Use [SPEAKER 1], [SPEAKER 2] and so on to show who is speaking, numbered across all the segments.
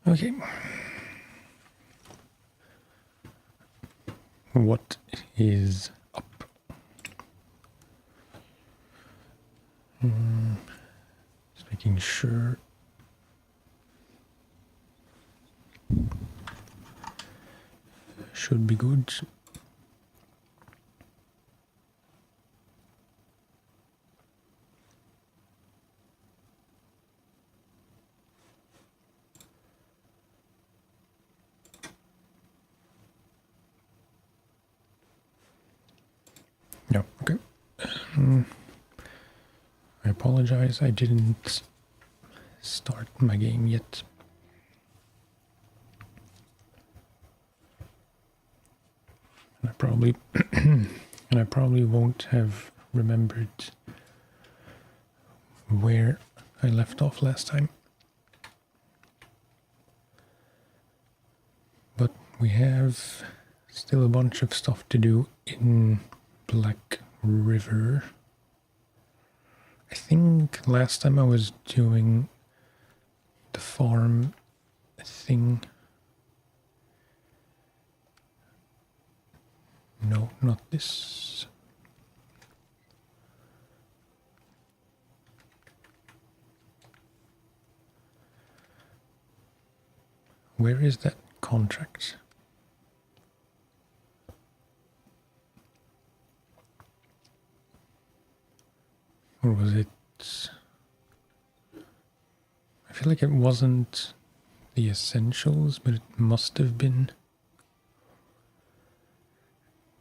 [SPEAKER 1] Okay. What is up? Just making sure. Should be good. Yeah, okay. I apologize, I didn't start my game yet. And I probably won't have remembered where I left off last time. But we have still a bunch of stuff to do in Black River. I think last time I was doing the farm thing. No, not this. Where is that contract? Or was it... I feel like it wasn't the essentials, but it must have been.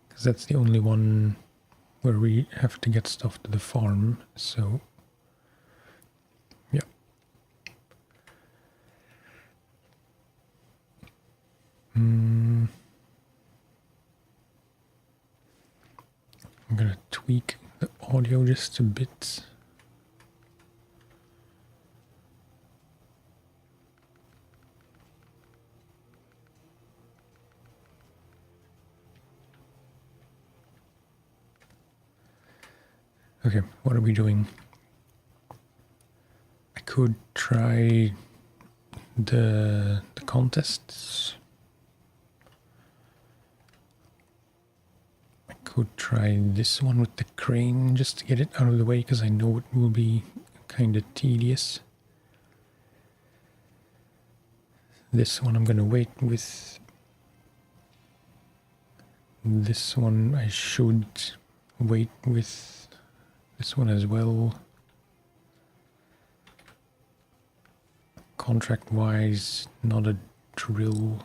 [SPEAKER 1] Because that's the only one where we have to get stuff to the farm, so... yeah. I'm gonna tweak the audio just a bit. Okay, what are we doing? I could try the contests. I could try this one with the crane just to get it out of the way, because I know it will be kind of tedious. This one I'm gonna wait with. This one I should wait with. This one as well. Contract-wise, not a drill.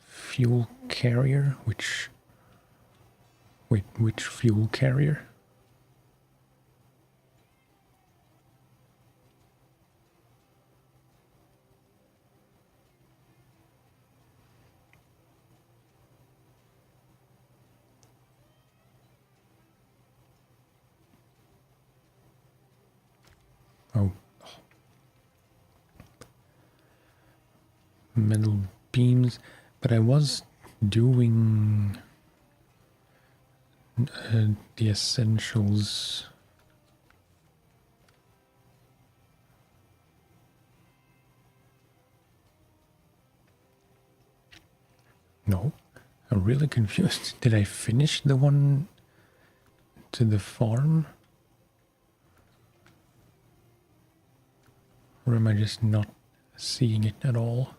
[SPEAKER 1] Fuel carrier, which... wait, which fuel carrier? Oh. Metal beams. But I was doing the essentials. No, I'm really confused. Did I finish the one to the farm? Or am I just not seeing it at all?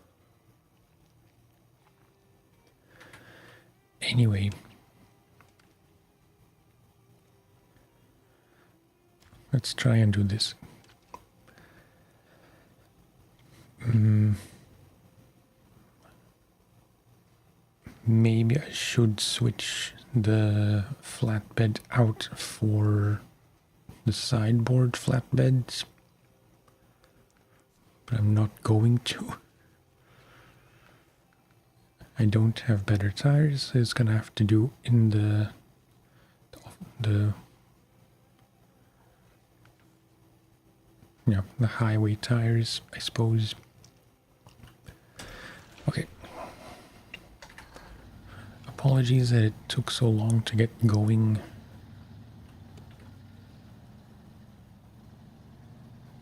[SPEAKER 1] Anyway. Let's try and do this. Maybe I should switch the flatbed out for the sideboard flatbeds. But I'm not going to. I don't have better tires, so it's gonna have to do in the highway tires, I suppose. Okay. Apologies that it took so long to get going.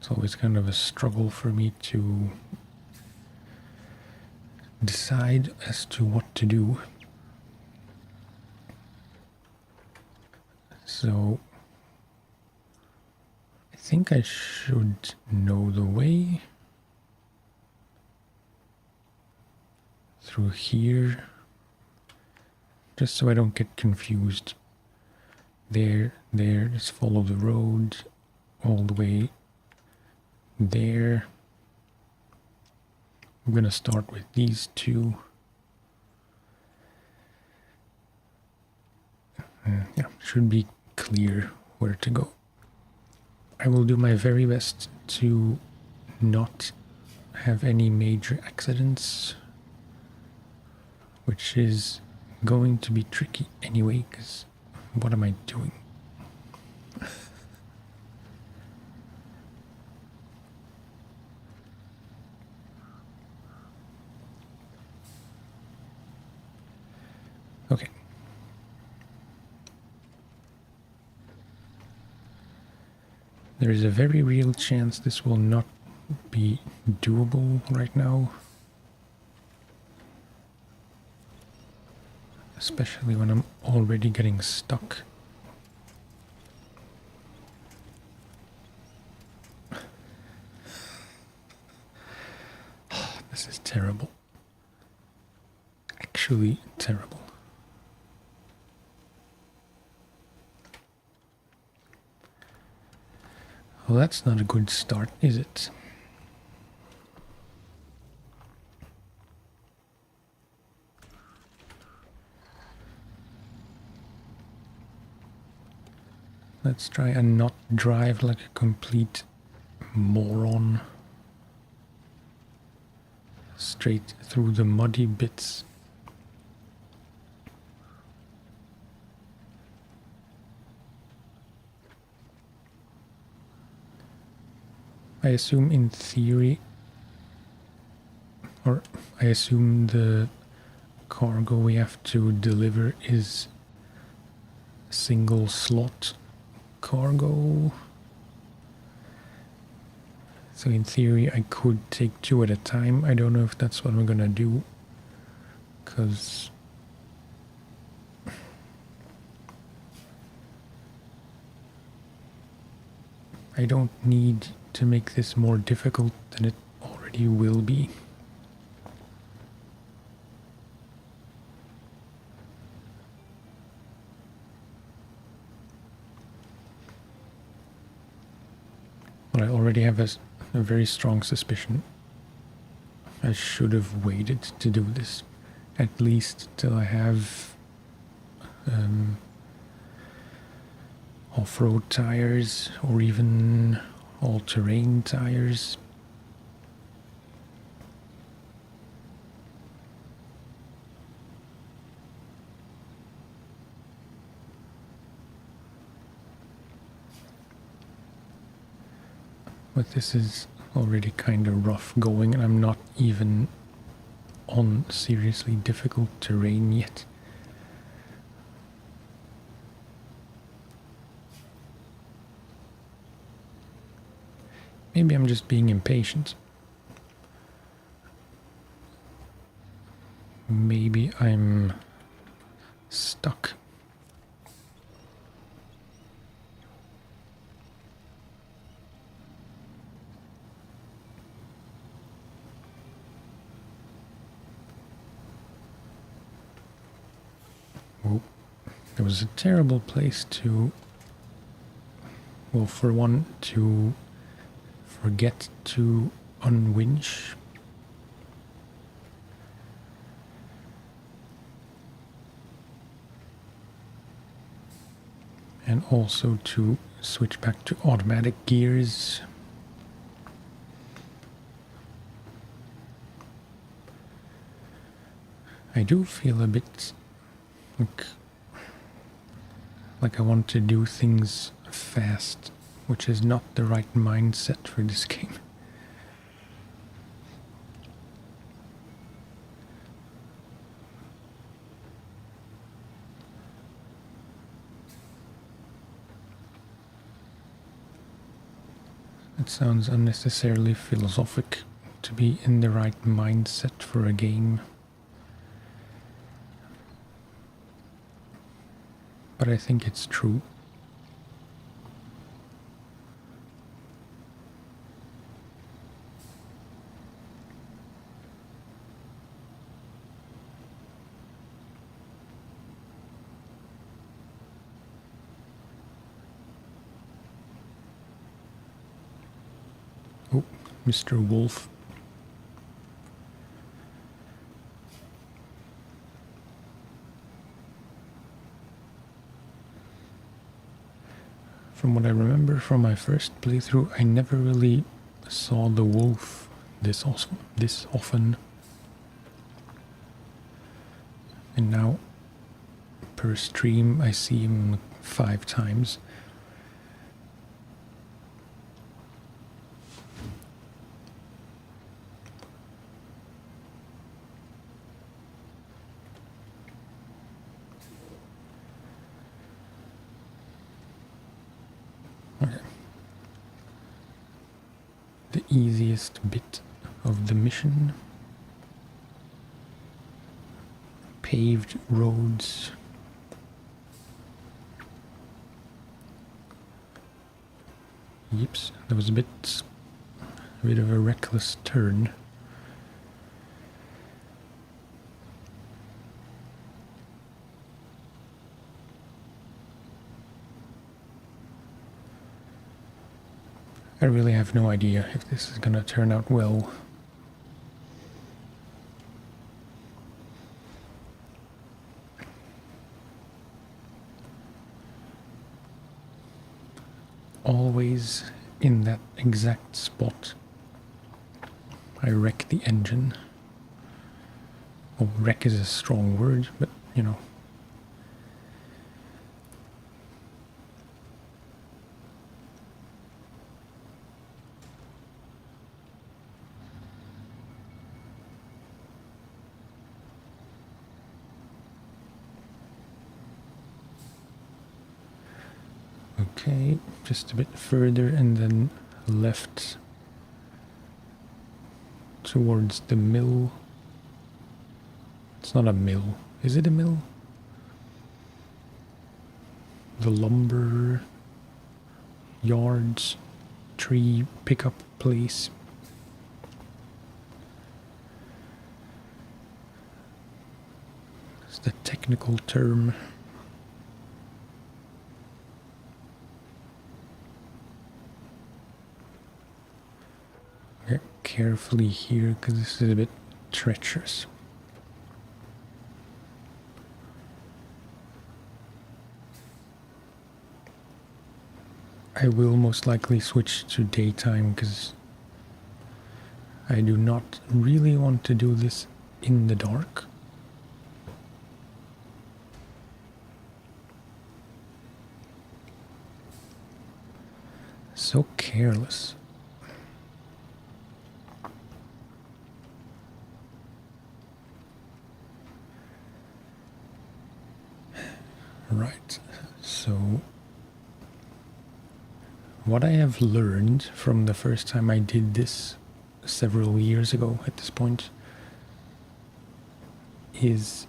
[SPEAKER 1] It's always kind of a struggle for me to decide as to what to do. So I think I should know the way through here, just so I don't get confused. There, just follow the road all the way there. I'm gonna start with these two. Yeah, should be clear where to go. I will do my very best to not have any major accidents, which is going to be tricky anyway, because what am I doing? Okay. There is a very real chance this will not be doable right now. Especially when I'm already getting stuck. This is terrible. Actually terrible. Well, that's not a good start, is it? Let's try and not drive like a complete moron straight through the muddy bits. I assume in theory, or I assume the cargo we have to deliver is single slot cargo. So in theory I could take two at a time. I don't know if that's what I'm gonna do, because I don't need to make this more difficult than it already will be. But I already have a very strong suspicion I should have waited to do this, at least till I have off-road tires or even all-terrain tires. But this is already kind of rough going, and I'm not even on seriously difficult terrain yet. Maybe I'm just being impatient. Maybe I'm stuck. Oh, there was a terrible place to, well, for one, to forget to unwinch. And also to switch back to automatic gears. I do feel a bit like I want to do things fast, which is not the right mindset for this game. It sounds unnecessarily philosophic to be in the right mindset for a game. But I think it's true. Oh, Mr. Wolf. From what I remember from my first playthrough, I never really saw the wolf this often. And now, per stream, I see him 5 times. Okay. The easiest bit of the mission. Paved roads. Yips, that was a bit of a reckless turn. I really have no idea if this is gonna turn out well. Always in that exact spot I wreck the engine. Well, wreck is a strong word, but you know. Okay, just a bit further and then left towards the mill. It's not a mill. Is it a mill? The lumber yards, tree pickup place. It's the technical term. Get carefully here because this is a bit treacherous. I will most likely switch to daytime because I do not really want to do this in the dark. So careless. Right, so what I have learned from the first time I did this several years ago at this point is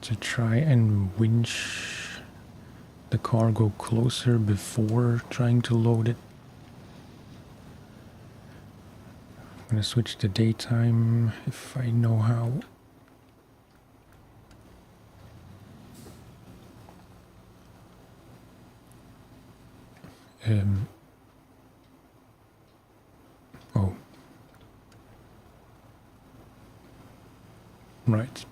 [SPEAKER 1] to try and winch the cargo closer before trying to load it. I'm gonna switch to daytime if I know how. Oh. Right.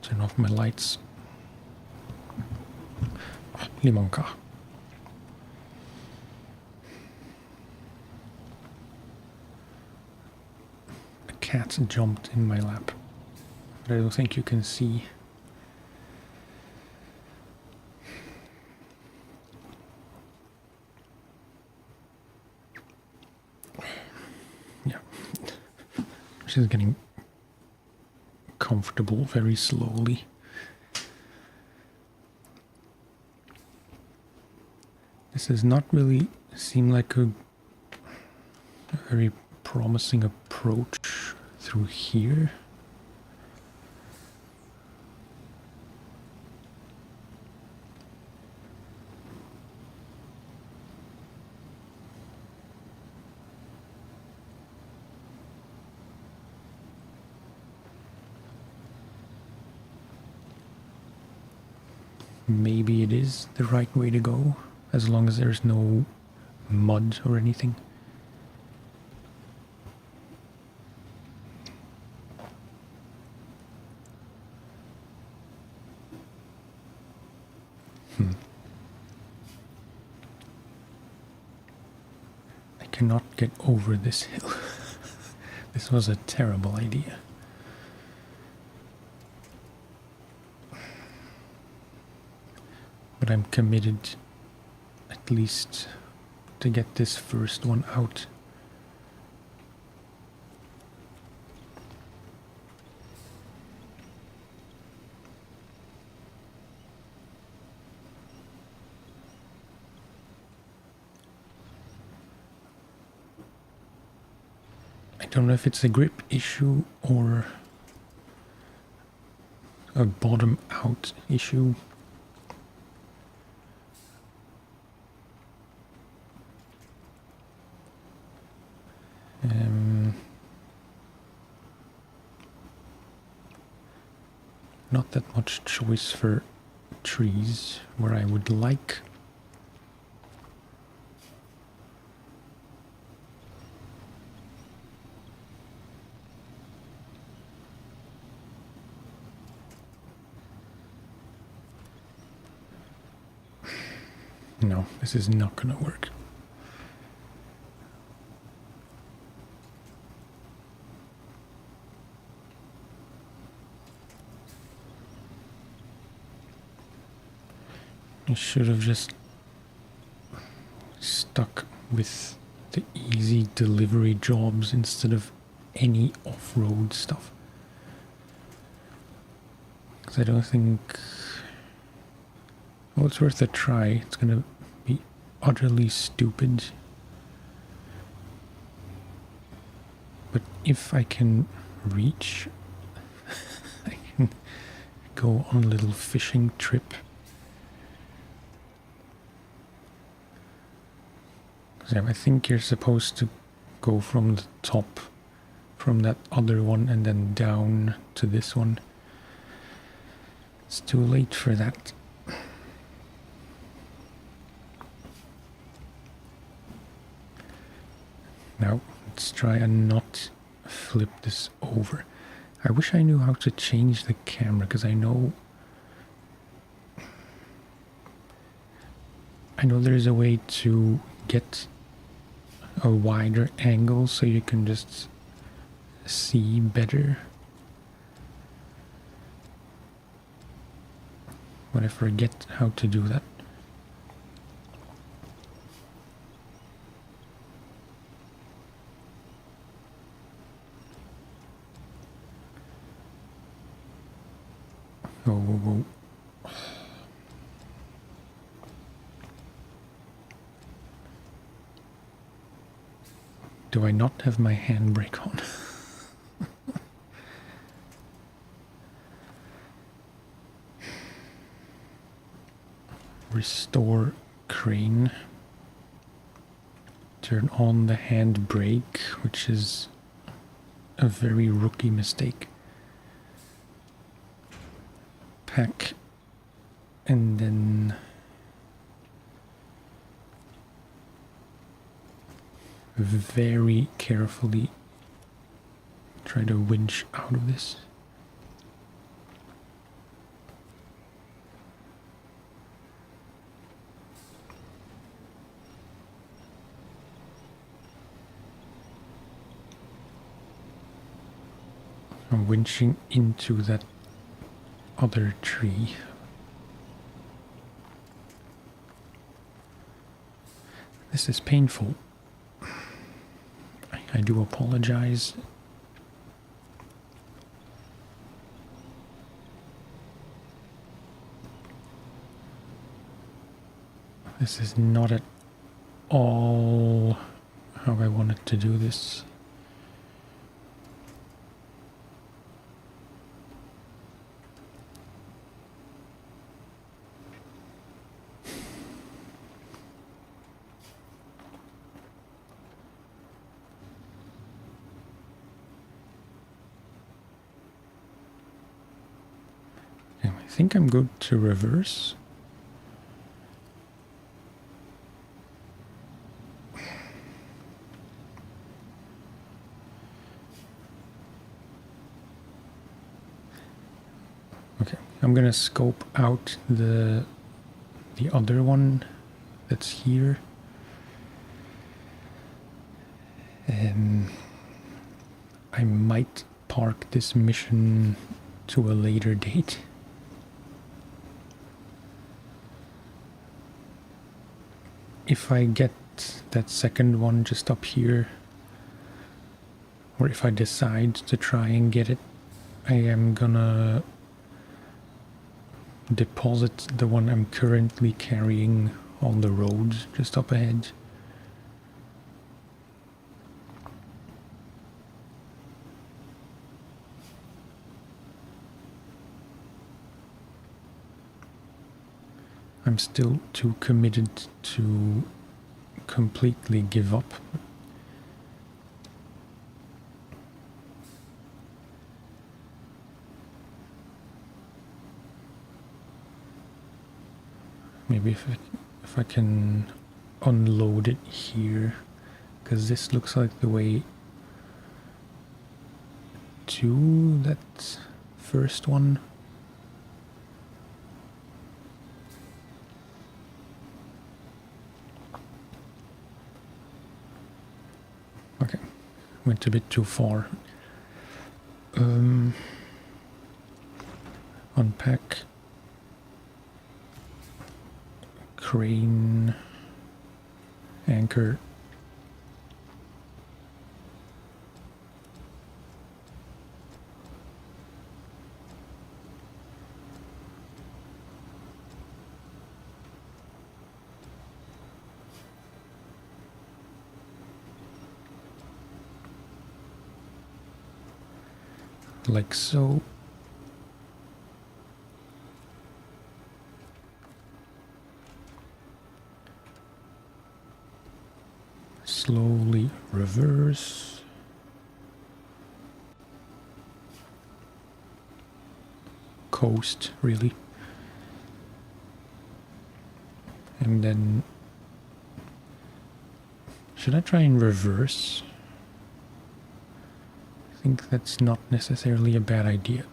[SPEAKER 1] Turn off my lights. Limonka. A cat jumped in my lap. But I don't think you can see. Yeah. She's getting comfortable very slowly. This does not really seem like a very promising approach through here. Maybe it is the right way to go, as long as there's no mud or anything. I cannot get over this hill. This was a terrible idea. But I'm committed at least to get this first one out. I don't know if it's a grip issue or a bottom out issue. Not that much choice for trees where I would like. No, this is not gonna work. I should have just stuck with the easy delivery jobs instead of any off-road stuff. Because I don't think... well, it's worth a try. It's gonna be utterly stupid. But if I can reach, I can go on a little fishing trip. I think you're supposed to go from the top, from that other one, and then down to this one. It's too late for that. Now, let's try and not flip this over. I wish I knew how to change the camera, because I know there's a way to get a wider angle so you can just see better. But I forget how to do that. Whoa, whoa, whoa. Do I not have my handbrake on? Restore crane. Turn on the handbrake, which is a very rookie mistake. Pack, and then very carefully try to winch out of this. I'm winching into that other tree. This is painful. I do apologize. This is not at all how I wanted to do this. I think I'm good to reverse. Okay, I'm gonna scope out the other one that's here. I might park this mission to a later date. If I get that second one just up here, or if I decide to try and get it, I am gonna deposit the one I'm currently carrying on the road just up ahead. I'm still too committed to completely give up. Maybe if I can unload it here, because this looks like the way to that first one. Okay, went a bit too far. Unpack. Crane. Anchor. Like so. Slowly reverse. Coast, really. And then should I try and reverse? I think that's not necessarily a bad idea.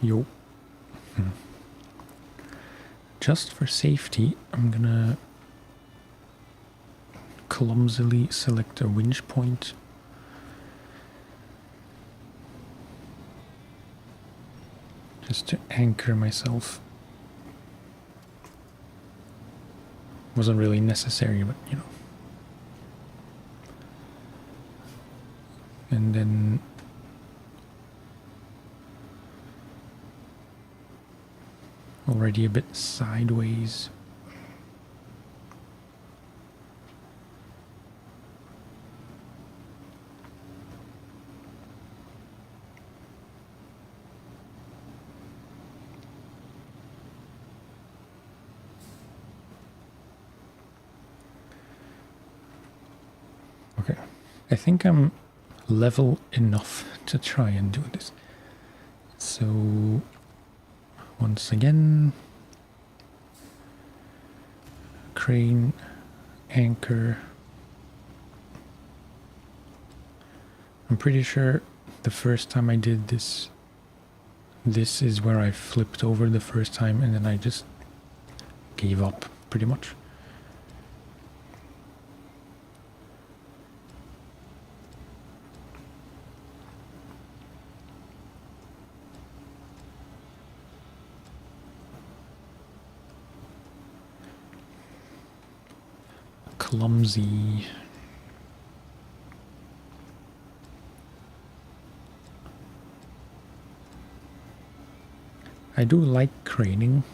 [SPEAKER 1] Yo. Just for safety, I'm gonna clumsily select a winch point. Just to anchor myself. Wasn't really necessary, but you know. And then already a bit sideways. Okay, I think I'm level enough to try and do this. So once again, crane, anchor. I'm pretty sure the first time I did this, this is where I flipped over the first time and then I just gave up pretty much. clumsy. I do like craning,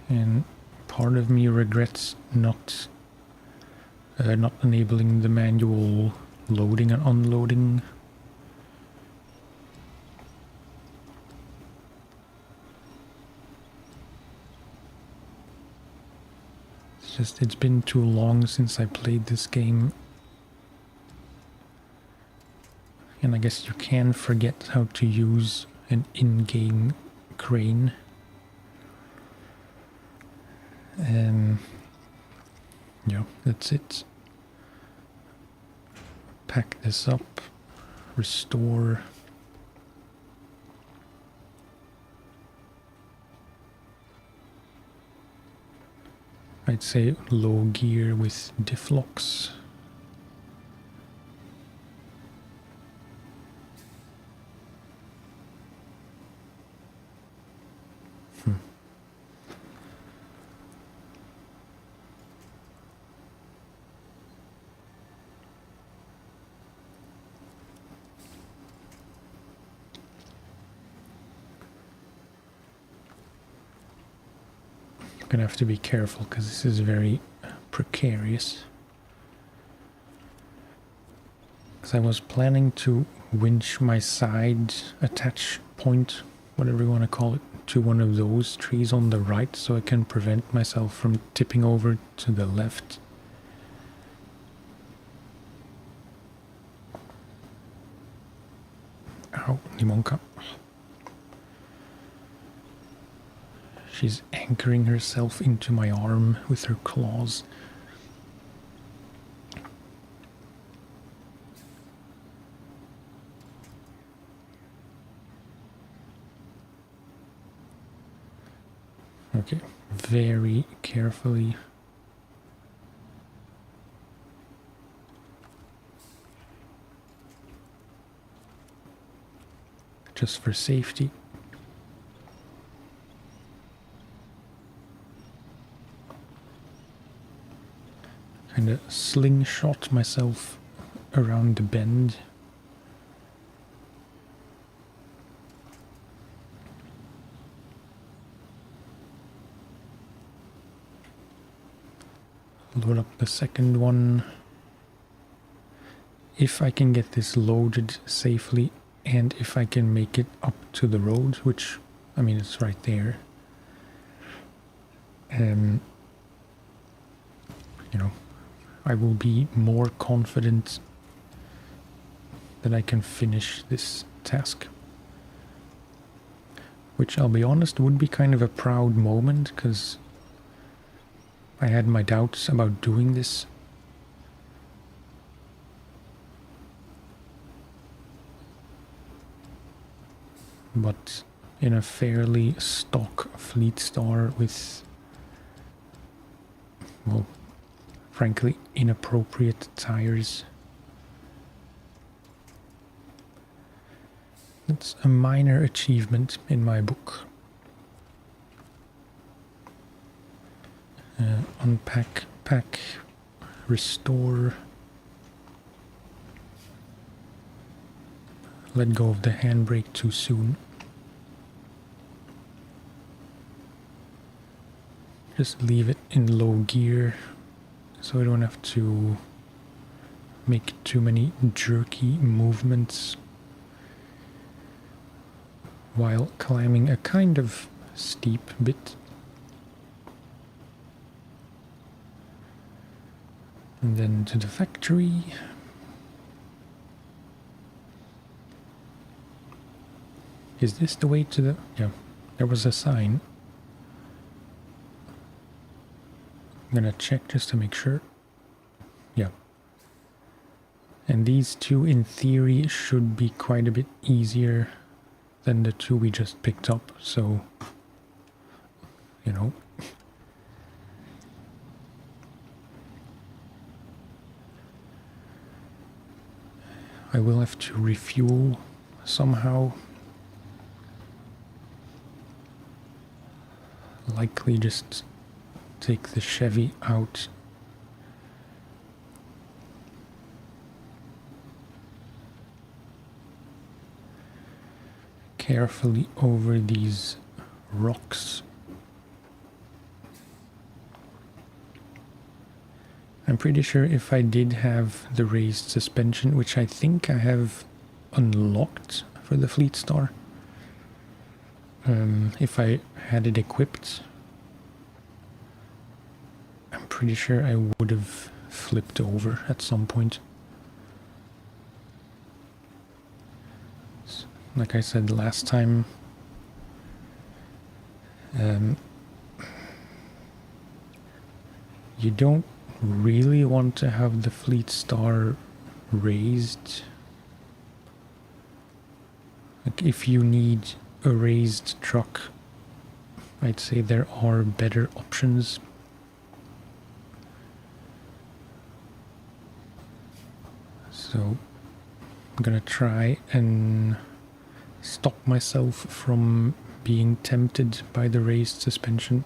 [SPEAKER 1] and part of me regrets not enabling the manual loading and unloading. It's been too long since I played this game, and I guess you can forget how to use an in-game crane. Yeah, that's it. Pack this up, restore. I'd say low gear with diff locks. Gonna have to be careful because this is very precarious. Because I was planning to winch my side attach point, whatever you want to call it, to one of those trees on the right so I can prevent myself from tipping over to the left. Ow, Limonka. She's anchoring herself into my arm with her claws. Okay, very carefully. Just for safety. Kind of slingshot myself around the bend. Load up the second one. If I can get this loaded safely and if I can make it up to the road, which, I mean, it's right there. You know, I will be more confident that I can finish this task. Which, I'll be honest, would be kind of a proud moment, because I had my doubts about doing this. But in a fairly stock Fleet Star with, well, frankly, inappropriate tires. It's a minor achievement in my book. Unpack, pack, restore. Let go of the handbrake too soon. Just leave it in low gear so I don't have to make too many jerky movements while climbing a kind of steep bit. And then to the factory. Is this the way to the... Yeah, there was a sign. I'm gonna check just to make sure. Yeah. And these two, in theory, should be quite a bit easier than the two we just picked up, so... You know... I will have to refuel somehow. Likely just take the Chevy out carefully over these rocks. I'm pretty sure if I did have the raised suspension, which I think I have unlocked for the Fleet Star, if I had it equipped, I'm pretty sure I would have flipped over at some point. Like I said last time, you don't really want to have the Fleet Star raised. Like if you need a raised truck, I'd say there are better options. So I'm gonna try and stop myself from being tempted by the raised suspension.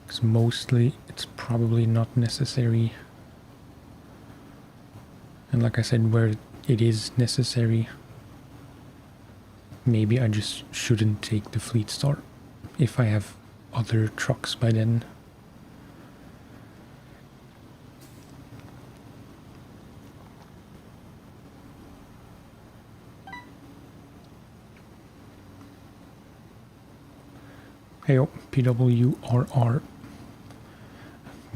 [SPEAKER 1] Because mostly it's probably not necessary. And like I said, where it is necessary, maybe I just shouldn't take the Fleet Star if I have other trucks by then. Heyo, PWRR.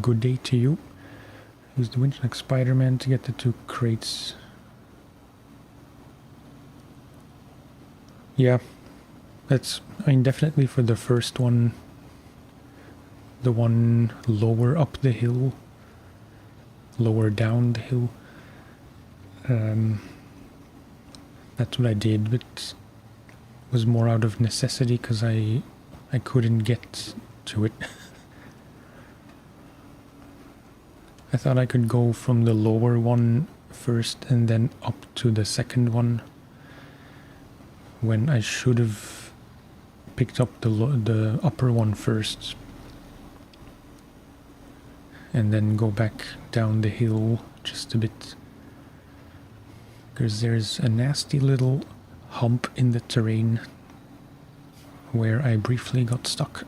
[SPEAKER 1] Good day to you. Use the winch like Spider-Man to get the 2 crates. Yeah, that's, I mean, definitely for the first one, the one lower up the hill, lower down the hill. That's what I did, but it was more out of necessity because I couldn't get to it. I thought I could go from the lower one first and then up to the second one, when I should have picked up the upper one first and then go back down the hill just a bit, because there's a nasty little hump in the terrain where I briefly got stuck.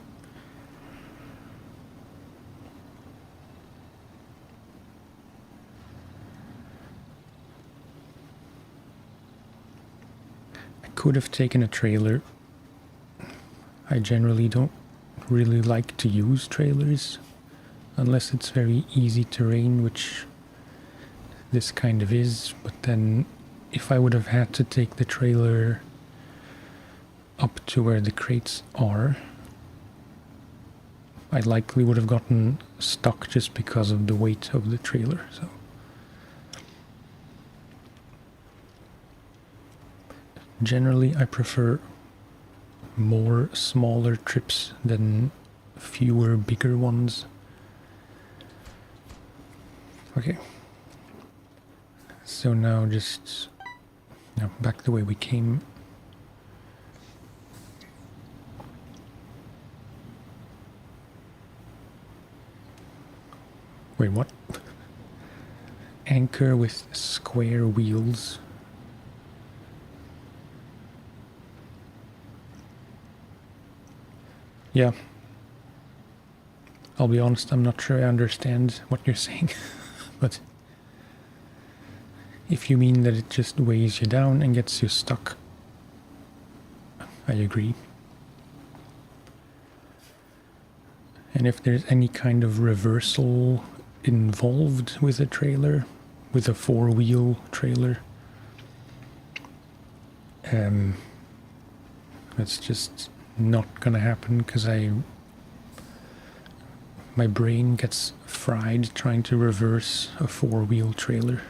[SPEAKER 1] I could have taken a trailer. I generally don't really like to use trailers unless it's very easy terrain, which this kind of is, but then if I would have had to take the trailer up to where the crates are, I likely would have gotten stuck just because of the weight of the trailer. So generally I prefer more smaller trips than fewer bigger ones. Okay, so now just back the way we came. Wait, what? Anchor with square wheels. Yeah. I'll be honest, I'm not sure I understand what you're saying. But if you mean that it just weighs you down and gets you stuck, I agree. And if there's any kind of reversal involved with a trailer, with a 4-wheel trailer, that's just not gonna happen, because my brain gets fried trying to reverse a 4-wheel trailer.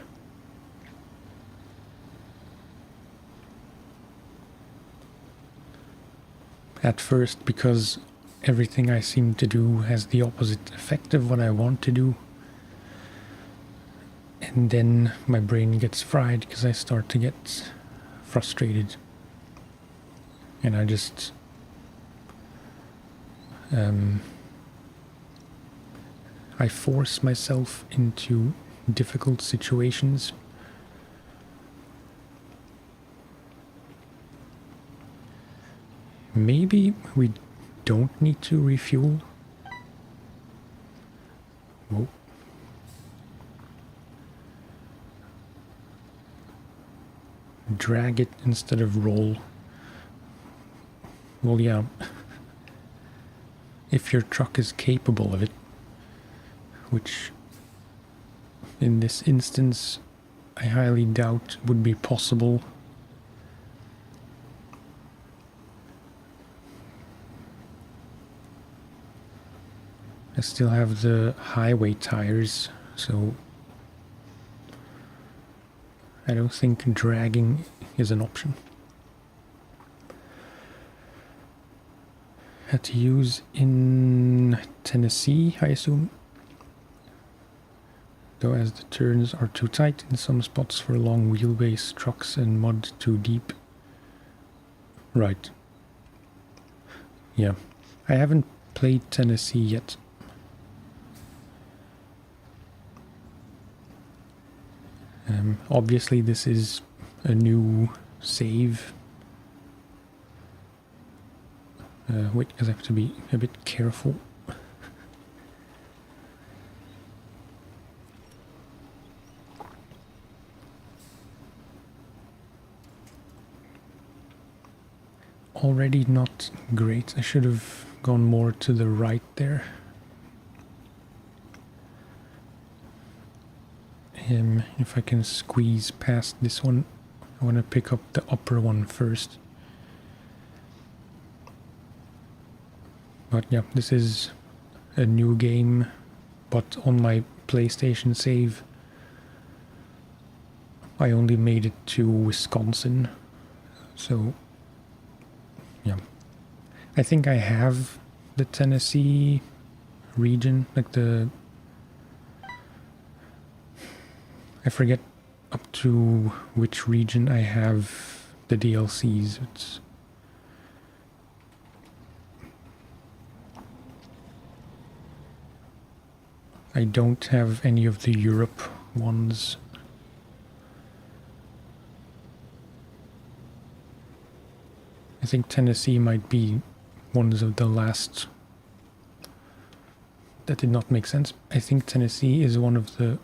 [SPEAKER 1] At first, because everything I seem to do has the opposite effect of what I want to do. And then my brain gets fried because I start to get frustrated. And I just I force myself into difficult situations Maybe we don't need to refuel. Whoa. Drag it instead of roll. Well, yeah. If your truck is capable of it, which in this instance I highly doubt would be possible. I still have the highway tires, so I don't think dragging is an option. Had to use in Tennessee, I assume. Though as the turns are too tight in some spots for long wheelbase trucks and mud too deep. Right. Yeah. I haven't played Tennessee yet. Obviously this is a new save. Wait, because I have to be a bit careful. Already not great. I should have gone more to the right there. If I can squeeze past this one, I want to pick up the upper one first. But yeah, this is a new game, but on my PlayStation save, I only made it to Wisconsin, so yeah. I think I have the Tennessee region, like I forget up to which region I have the DLCs. I don't have any of the Europe ones. I think Tennessee might be one of the last. That did not make sense. I think Tennessee is one of the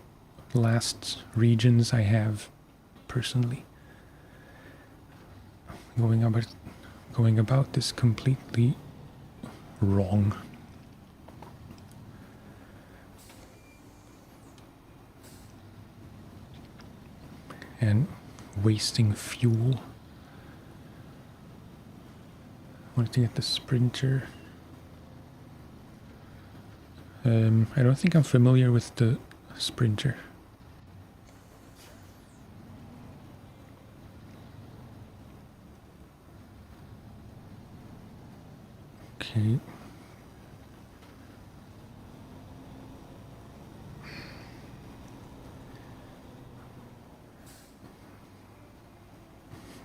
[SPEAKER 1] last regions I have personally. Going about this completely wrong. And wasting fuel. Wanted to get the Sprinter. I don't think I'm familiar with the Sprinter. Okay.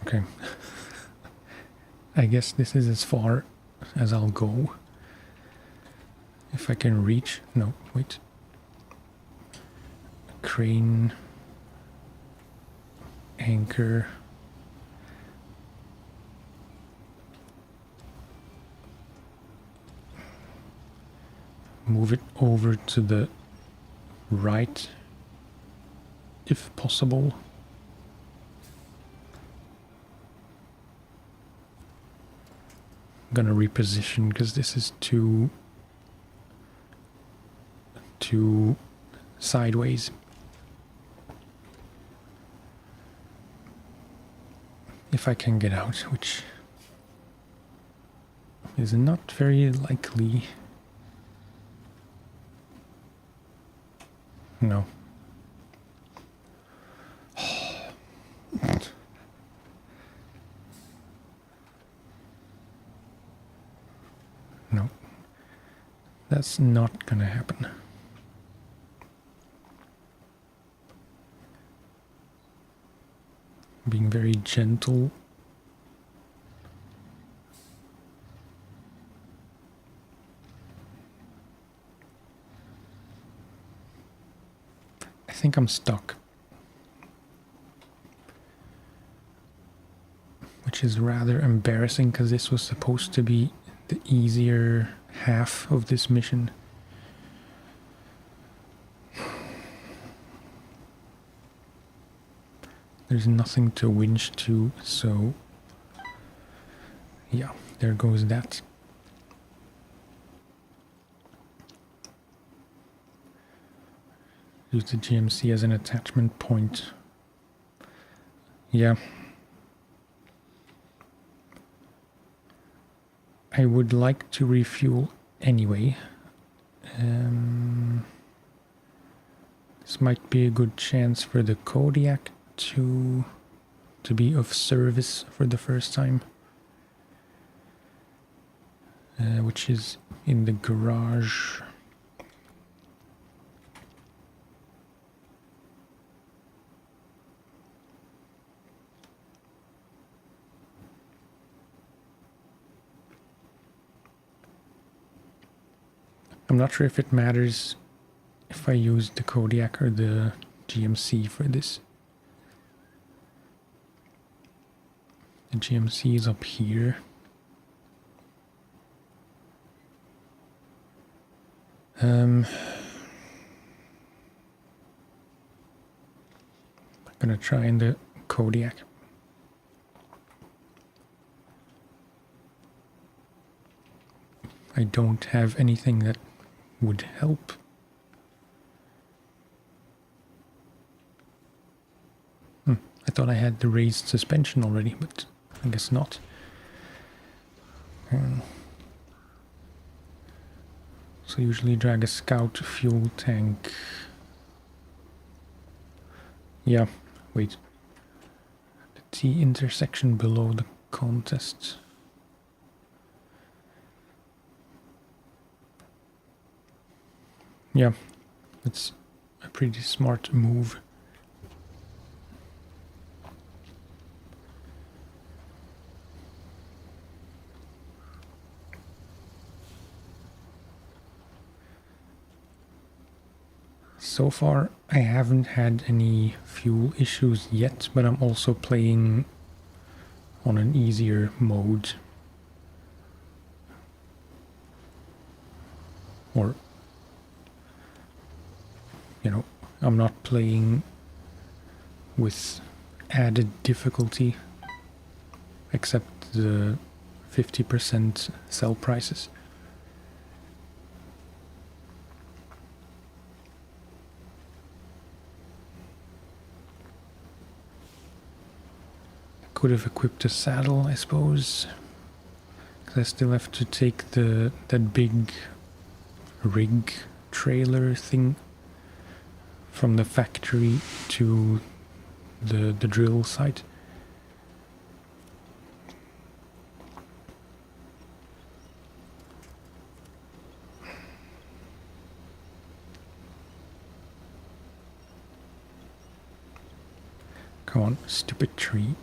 [SPEAKER 1] Okay. I guess this is as far as I'll go. If I can reach. No, wait. Crane. Anchor. Move it over to the right, if possible. I'm gonna reposition because this is too sideways. If I can get out, which is not very likely. No. No. That's not gonna happen. Being very gentle. I think I'm stuck. which is rather embarrassing because this was supposed to be the easier half of this mission. There's nothing to winch to, so yeah, there goes that. Use the GMC as an attachment point. Yeah. I would like to refuel anyway. This might be a good chance for the Kodiak to be of service for the first time. Which is in the garage. I'm not sure if it matters if I use the Kodiak or the GMC for this. The GMC is up here. I'm gonna try in the Kodiak. I don't have anything that would help. I thought I had the raised suspension already, but I guess not. So usually drag a scout fuel tank. Yeah, wait. The T intersection below the contest. Yeah, it's a pretty smart move. So far, I haven't had any fuel issues yet, but I'm also playing on an easier mode. Or, you know, I'm not playing with added difficulty, except the 50% sell prices. Could have equipped a saddle, I suppose, because I still have to take that big rig trailer thing from the factory to the drill site. Come on, stupid tree.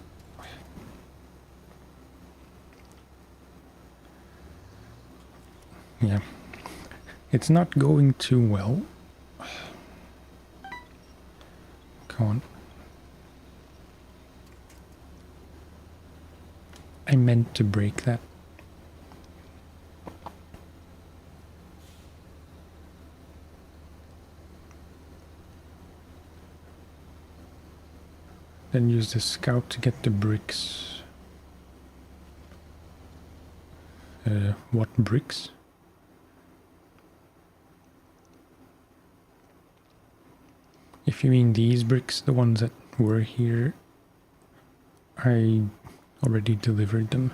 [SPEAKER 1] Yeah, it's not going too well. Come on. I meant to break that. Then use the scout to get the bricks. What bricks? If you mean these bricks, the ones that were here, I already delivered them.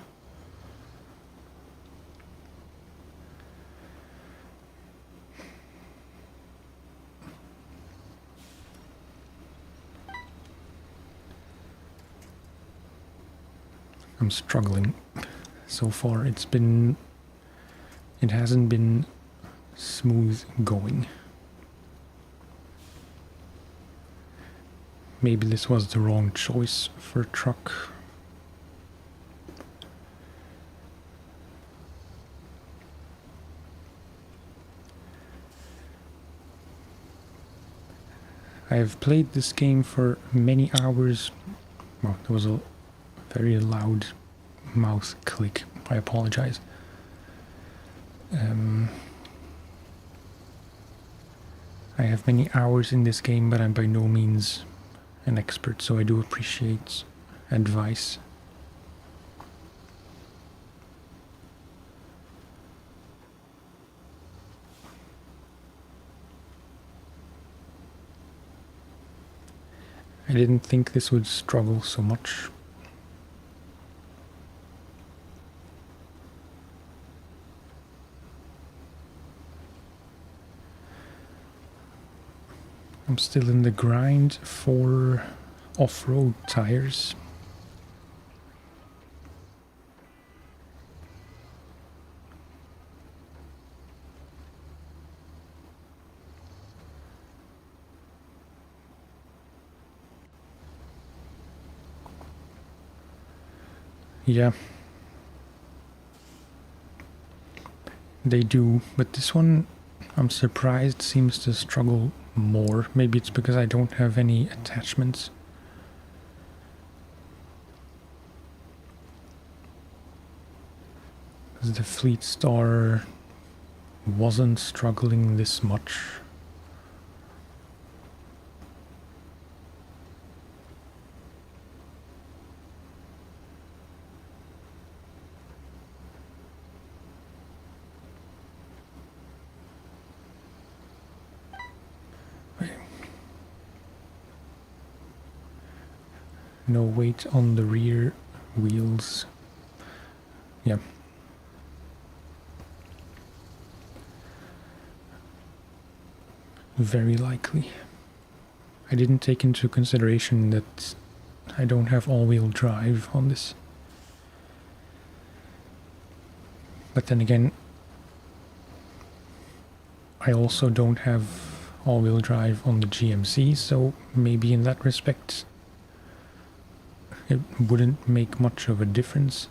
[SPEAKER 1] I'm struggling so far. It hasn't been smooth going. Maybe this was the wrong choice for a truck. I have played this game for many hours. Well, there was a very loud mouse click. I apologize. I have many hours in this game, but I'm by no means an expert, so I do appreciate advice. I didn't think this would struggle so much. I'm still in the grind for off-road tires. Yeah. They do, but this one, I'm surprised, seems to struggle more. Maybe it's because I don't have any attachments. Because the Fleet Star wasn't struggling this much. No weight on the rear wheels. Yeah. Very likely. I didn't take into consideration that I don't have all-wheel drive on this. But then again, I also don't have all-wheel drive on the GMC, so maybe in that respect it wouldn't make much of a difference.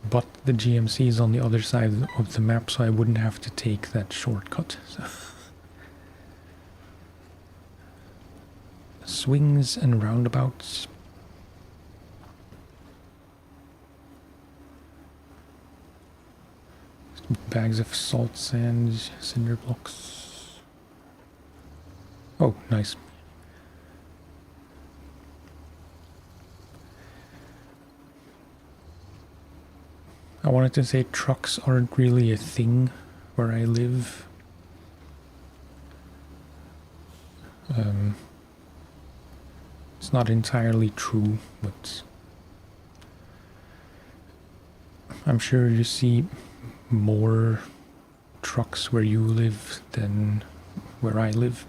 [SPEAKER 1] But the GMC is on the other side of the map, so I wouldn't have to take that shortcut. So. Swings and roundabouts. Bags of salt sand, cinder blocks. Oh, nice. I wanted to say trucks aren't really a thing where I live. It's not entirely true, but I'm sure you see more trucks where you live than where I live.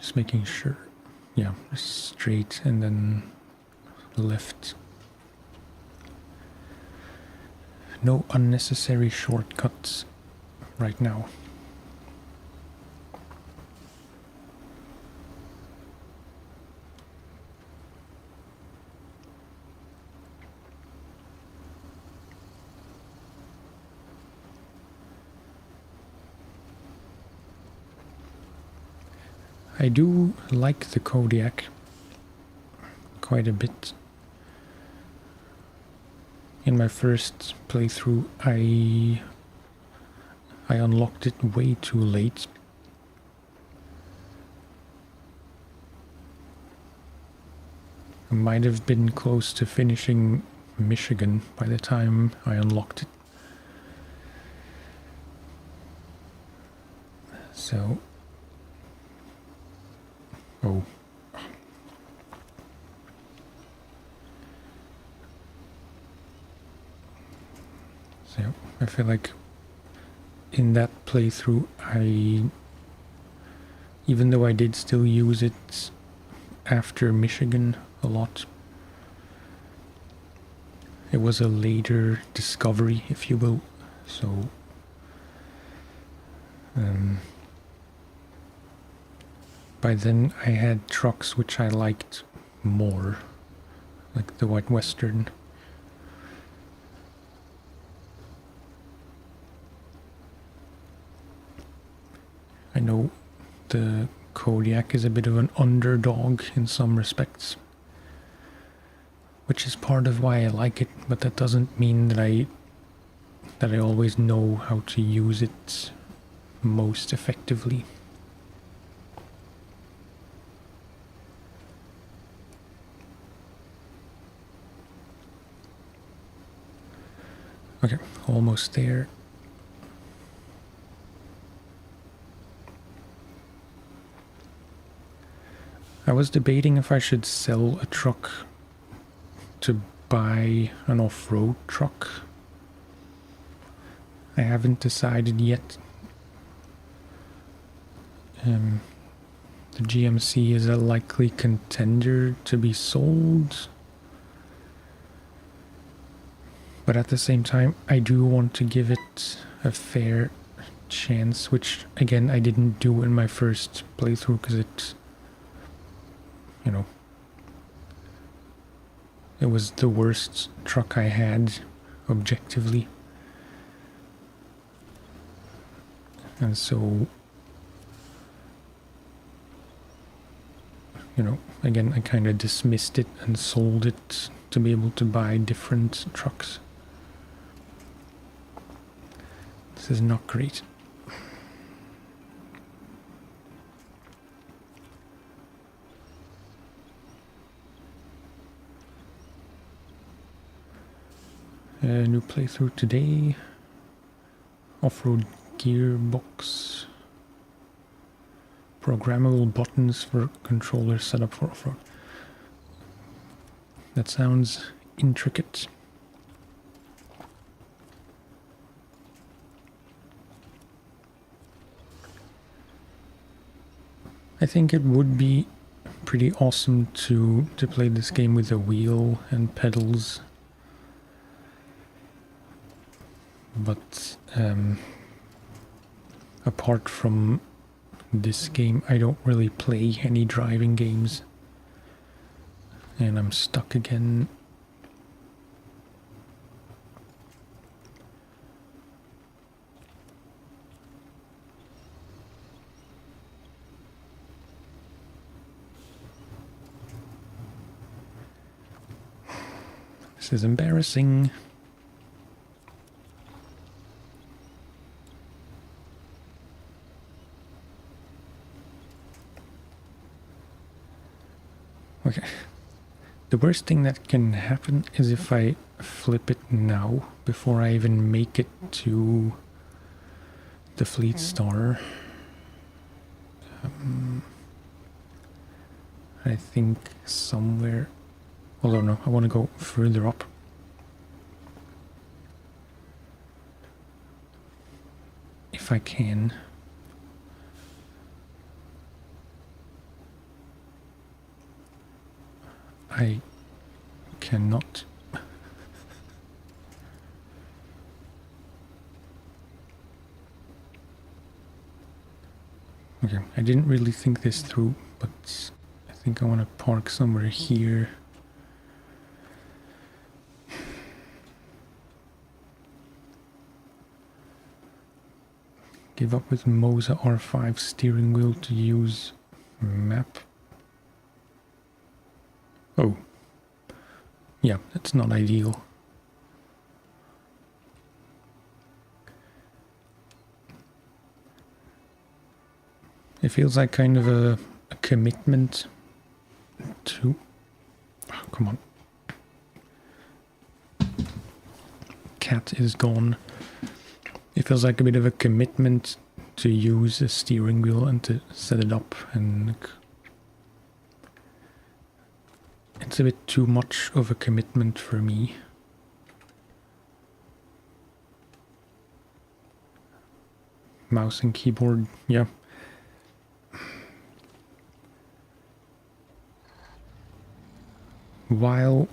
[SPEAKER 1] Just making sure. Yeah, straight and then left. No unnecessary shortcuts right now. I do like the Kodiak quite a bit. In my first playthrough, I unlocked it way too late. I might have been close to finishing Michigan by the time I unlocked it. So... Oh. So I feel like in that playthrough even though I did still use it after Michigan a lot, it was a later discovery, if you will, so by then I had trucks which I liked more, like the White Western. I know the Kodiak is a bit of an underdog in some respects, which is part of why I like it, but that doesn't mean that I always know how to use it most effectively. Okay, almost there. I was debating if I should sell a truck to buy an off-road truck. I haven't decided yet. The GMC is a likely contender to be sold. But at the same time, I do want to give it a fair chance, which again I didn't do in my first playthrough because it, you know, it was the worst truck I had objectively. And so, you know, again, I kind of dismissed it and sold it to be able to buy different trucks. This is not great. New playthrough today. Off-road gearbox. Programmable buttons for controller setup for off-road. That sounds intricate. I think it would be pretty awesome to play this game with a wheel and pedals. But apart from this game, I don't really play any driving games. And I'm stuck again. This is embarrassing. Okay. The worst thing that can happen is if I flip it now before I even make it to the Fleet Star. I think somewhere. Although no, I want to go further up. If I can. I cannot. Okay, I didn't really think this through, but I think I want to park somewhere here. Give up with Moza R5 steering wheel to use map. Oh. Yeah, that's not ideal. It feels like kind of a commitment to... Oh, come on. Cat is gone. It feels like a bit of a commitment to use a steering wheel and to set it up, and it's a bit too much of a commitment for me. Mouse and keyboard, yeah. While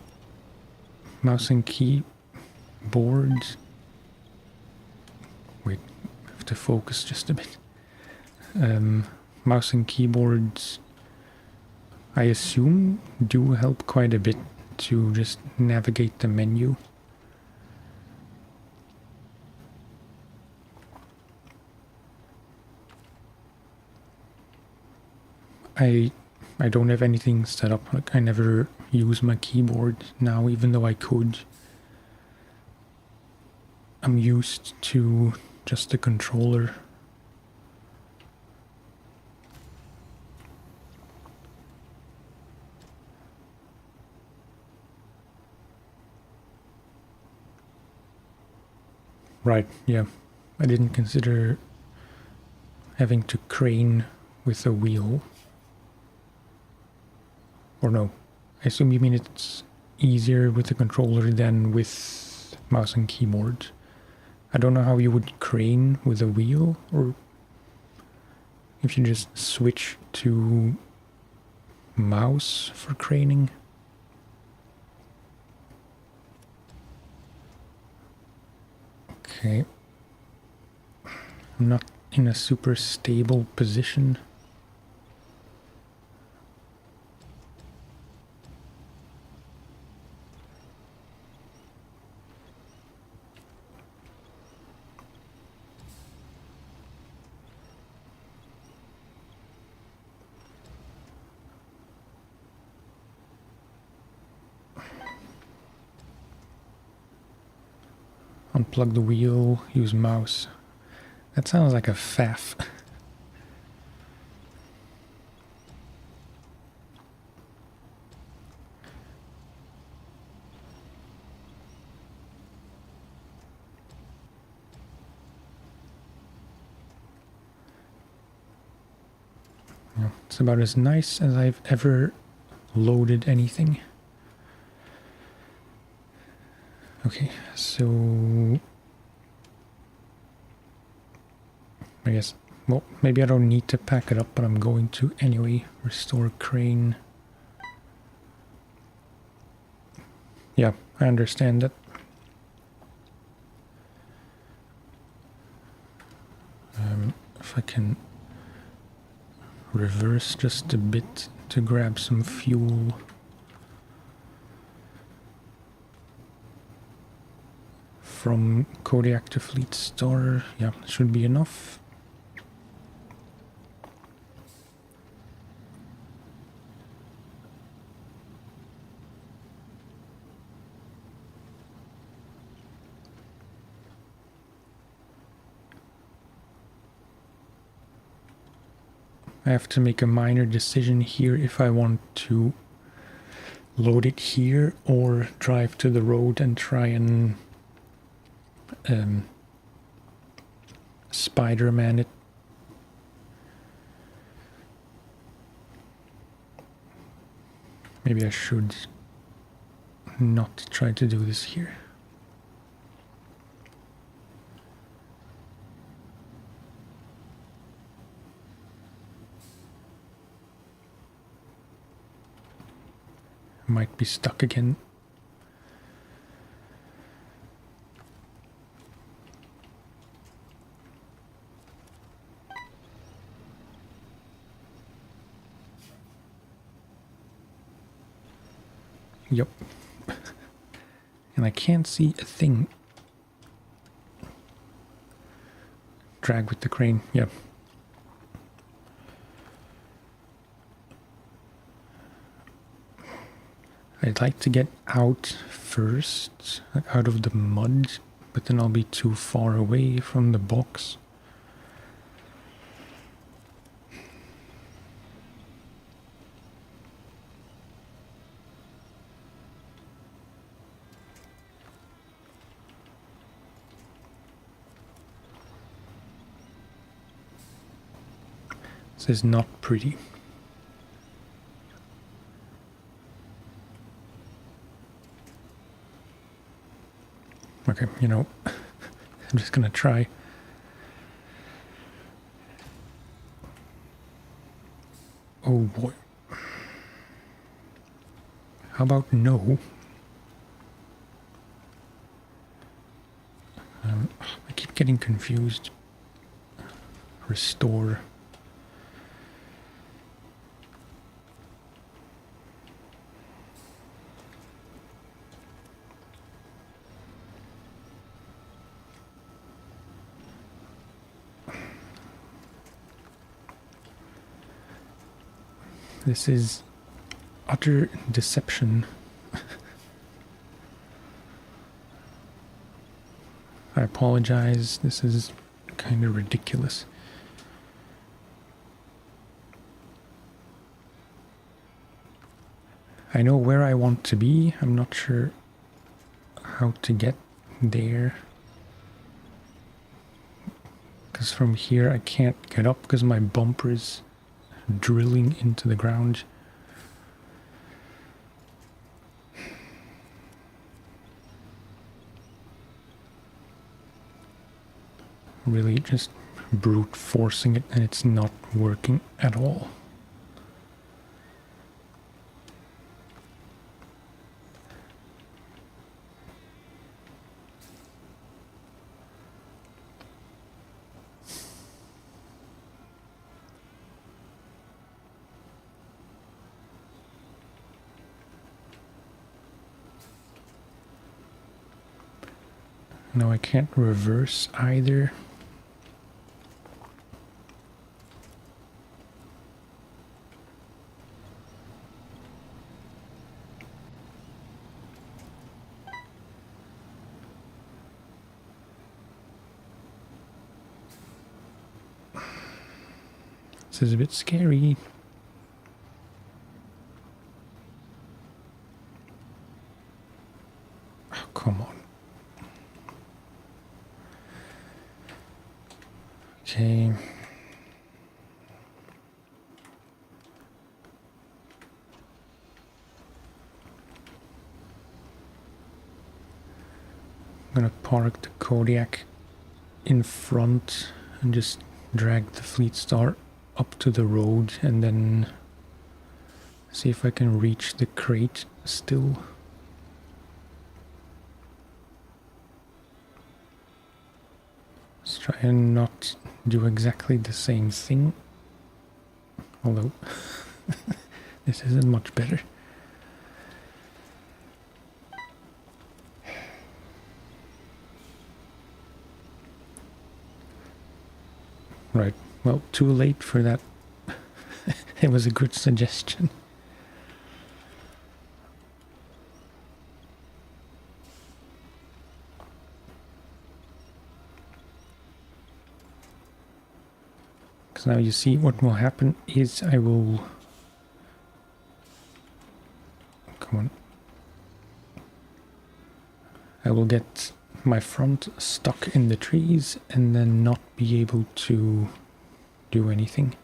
[SPEAKER 1] mouse and keyboard... Wait, I have to focus just a bit. Mouse and keyboards, I assume, do help quite a bit to just navigate the menu. I don't have anything set up. Like, I never use my keyboard now, even though I could. I'm used to just the controller. Right, yeah. I didn't consider having to crane with a wheel. Or no, I assume you mean it's easier with the controller than with mouse and keyboard. I don't know how you would crane with a wheel, or if you just switch to mouse for craning. Okay. I'm not in a super stable position. Unplug the wheel, use mouse. That sounds like a faff. Yeah, it's about as nice as I've ever loaded anything. Okay, so I guess, well, maybe I don't need to pack it up, but I'm going to anyway. Restore crane. Yeah, I understand that. If I can reverse just a bit to grab some fuel. From Kodiak to Fleet Star, yeah, should be enough. I have to make a minor decision here if I want to load it here or drive to the road and try and Spider-Man it. Maybe I should not try to do this here. Might be stuck again. Yep. And I can't see a thing. Drag with the crane, yep. I'd like to get out first, like out of the mud, but then I'll be too far away from the box. This is not pretty. Okay, you know, I'm just gonna try. Oh boy. How about no? I keep getting confused. Restore. This is utter deception. I apologize, this is kind of ridiculous. I know where I want to be, I'm not sure how to get there. Because from here I can't get up because my bumper is drilling into the ground. Really just brute forcing it, and it's not working at all. No, I can't reverse either. This is a bit scary. Oh, come on. Okay. I'm gonna park the Kodiak in front and just drag the Fleet Star up to the road and then see if I can reach the crate still. Let's try and not do exactly the same thing, although this isn't much better. Right, well, too late for that. It was a good suggestion. Because now you see what will happen is I will... Come on. I will get my front stuck in the trees and then not be able to do anything.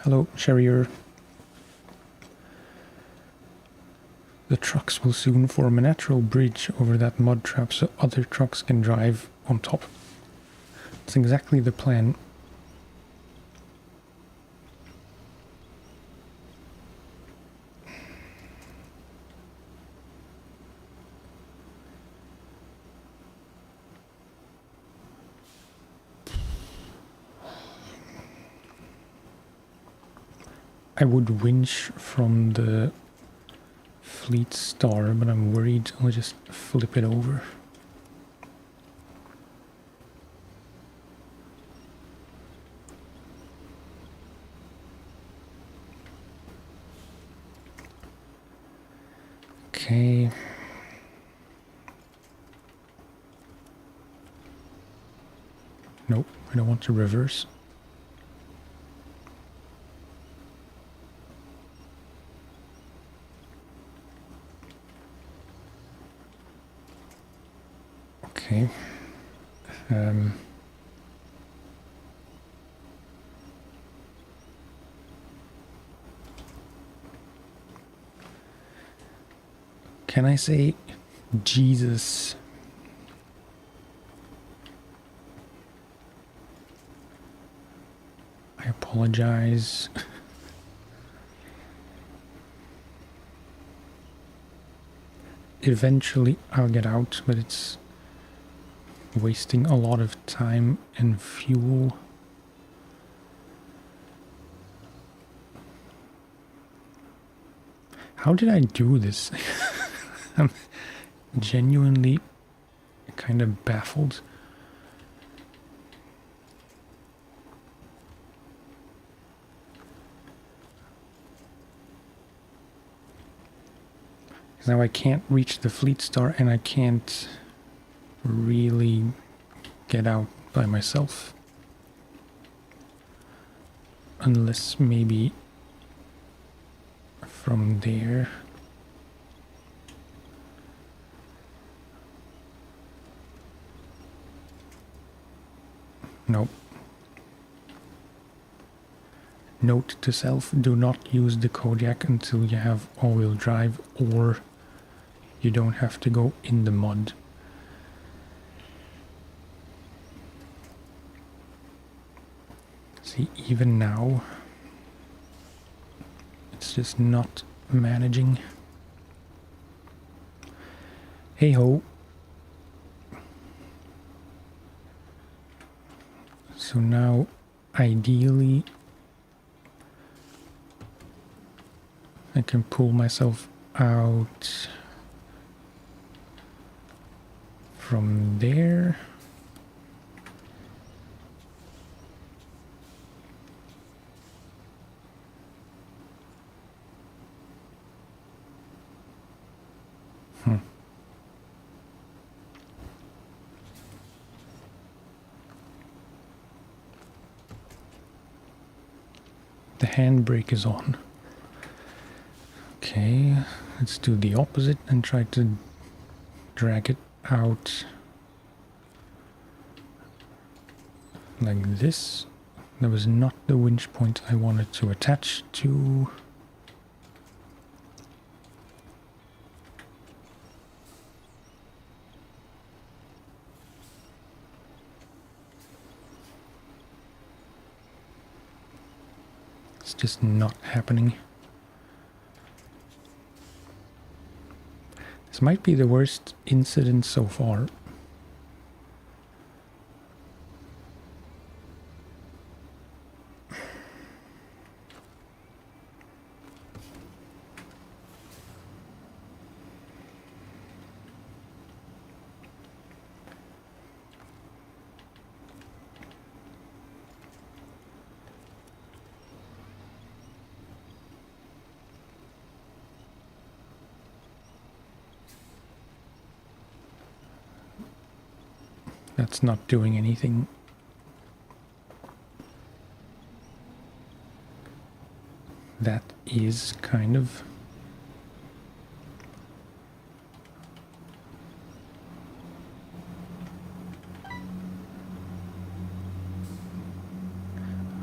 [SPEAKER 1] Hello, Sherrier. The trucks will soon form a natural bridge over that mud trap so other trucks can drive on top. It's exactly the plan. I would winch from the Fleet Star, but I'm worried I'll just flip it over. Okay. Nope, I don't want to reverse. Okay. Can I say Jesus? I apologize. Eventually I'll get out, but it's wasting a lot of time and fuel. How did I do this? I'm genuinely kind of baffled. Now I can't reach the Fleet Star and I can't really get out by myself. Unless maybe from there. Nope. Note to self, do not use the Kodiak until you have all-wheel drive or you don't have to go in the mud. See, even now, it's just not managing. Hey ho. So now, ideally, I can pull myself out from there. The handbrake is on. Okay, let's do the opposite and try to drag it out like this. That was not the winch point I wanted to attach to. It's just not happening. This might be the worst incident so far. That's not doing anything. That is kind of...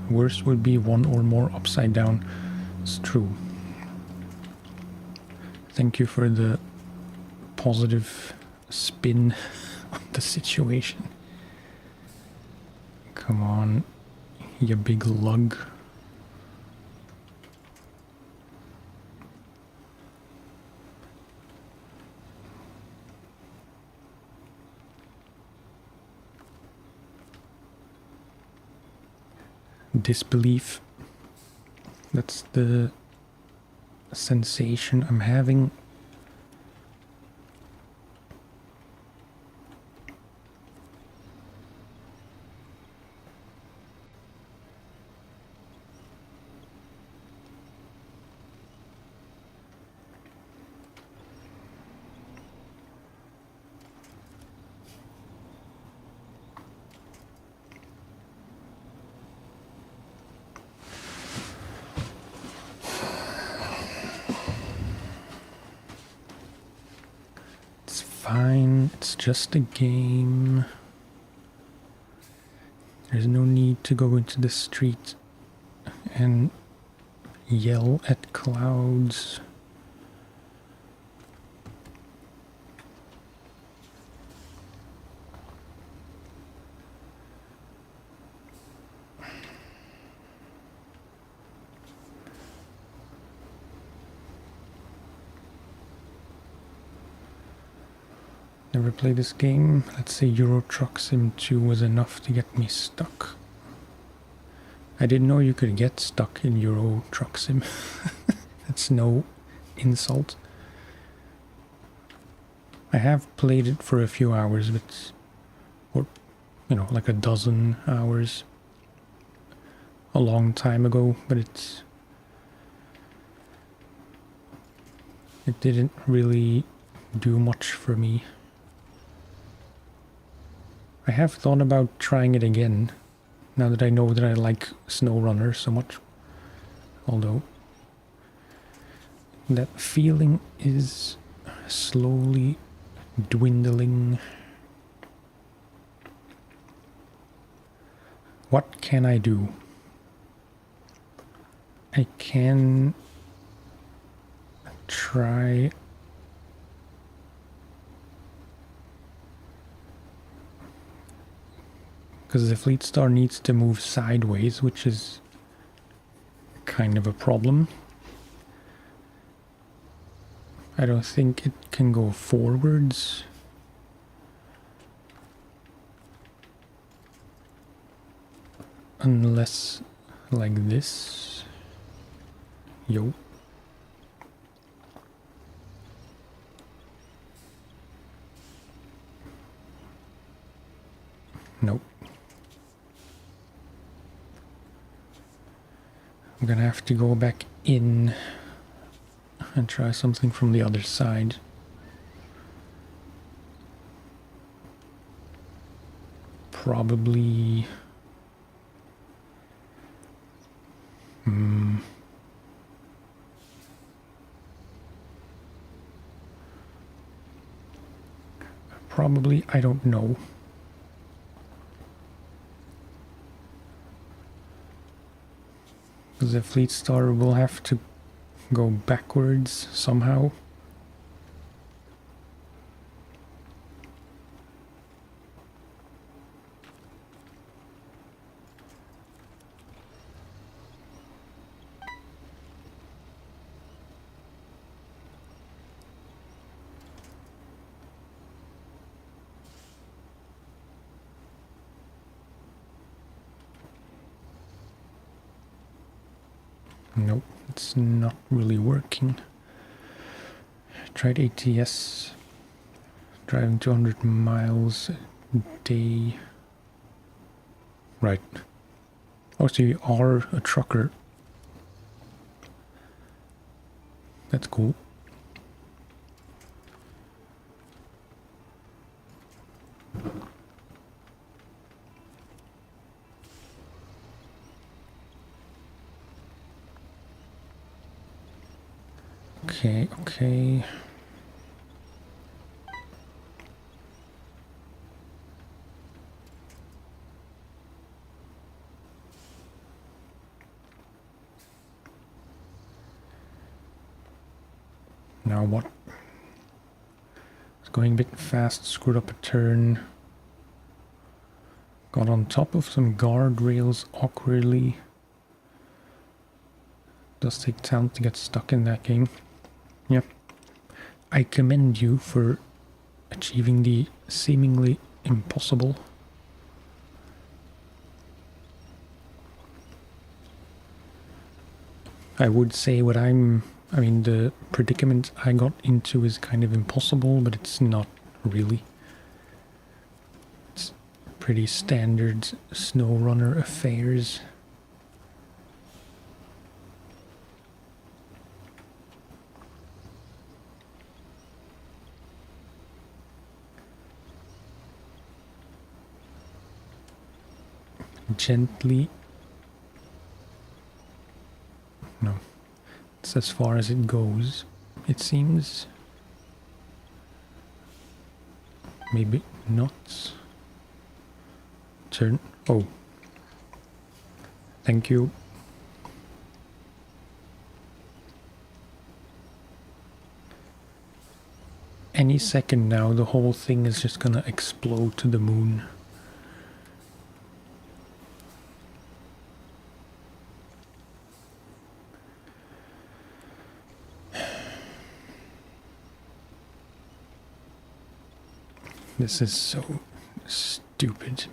[SPEAKER 1] Worst would be one or more upside down. It's true. Thank you for the positive spin on the situation. Come on, you big lug. Disbelief. That's the sensation I'm having. Fine, it's just a game. There's no need to go into the street and yell at clouds. Never played this game. Let's say Euro Truck Sim 2 was enough to get me stuck. I didn't know you could get stuck in Euro Truck Sim. That's no insult. I have played it for a few hours, but, or, you know, like a dozen hours a long time ago, but it didn't really do much for me. I have thought about trying it again, now that I know that I like SnowRunner so much. Although, that feeling is slowly dwindling. What can I do? I can try... Because the Fleet Star needs to move sideways, which is kind of a problem. I don't think it can go forwards. Unless like this. Yo. Nope. I'm gonna have to go back in and try something from the other side. Probably... Probably, I don't know. The Fleet Star will have to go backwards somehow. Nope, it's not really working. Tried ATS, driving 200 miles a day. Right. Oh, so you are a trucker. That's cool. Okay, okay. Now what? It's going a bit fast, screwed up a turn. Got on top of some guardrails awkwardly. Does take talent to get stuck in that game. Yeah. I commend you for achieving the seemingly impossible. I would say I mean, the predicament I got into is kind of impossible, but it's not really. It's pretty standard SnowRunner affairs. Gently. No. It's as far as it goes, it seems. Maybe not. Turn. Oh. Thank you. Any second now, the whole thing is just gonna explode to the moon. This is so stupid.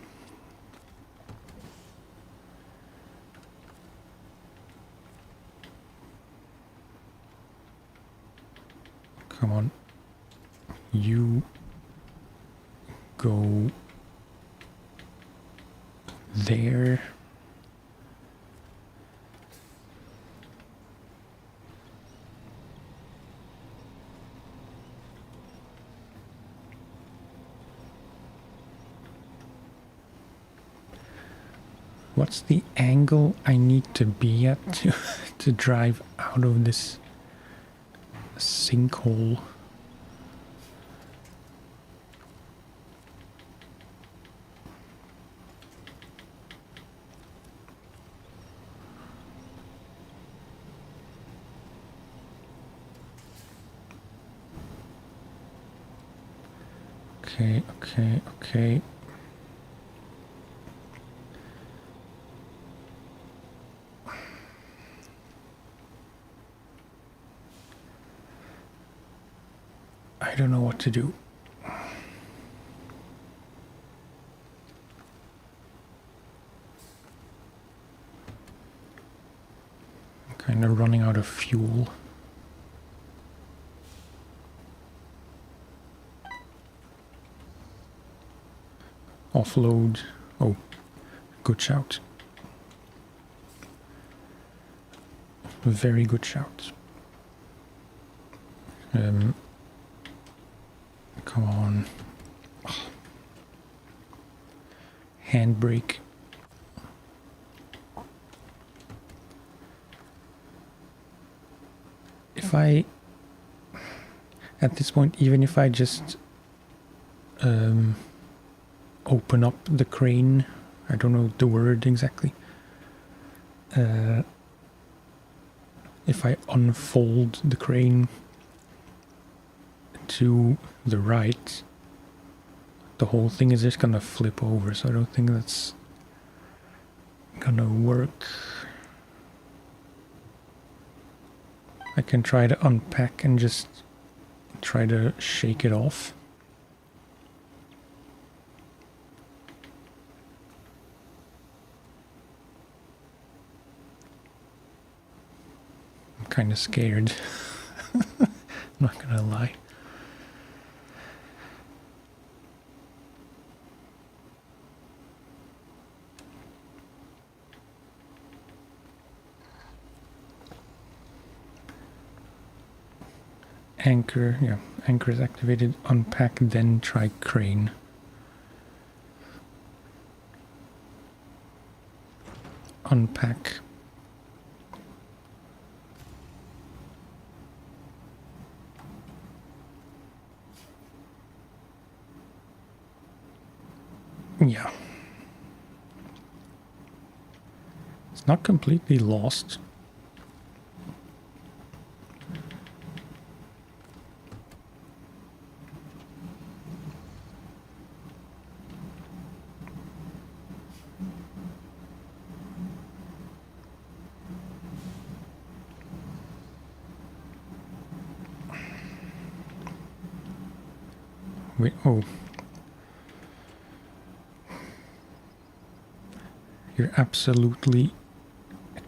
[SPEAKER 1] Come on. You go there. What's the angle I need to be at to drive out of this sinkhole? Okay. I don't know what to do. I'm kind of running out of fuel. Offload. Oh, good shout. Very good shout. Come on. Handbrake. If I, at this point, even if I just open up the crane, I don't know the word exactly, if I unfold the crane to the right, the whole thing is just gonna flip over, so I don't think that's gonna work. I can try to unpack and just try to shake it off. I'm kind of scared. I'm not gonna lie. Anchor, yeah, anchor is activated. Unpack, then try crane. Unpack. Yeah. It's not completely lost. Wait, oh. You're absolutely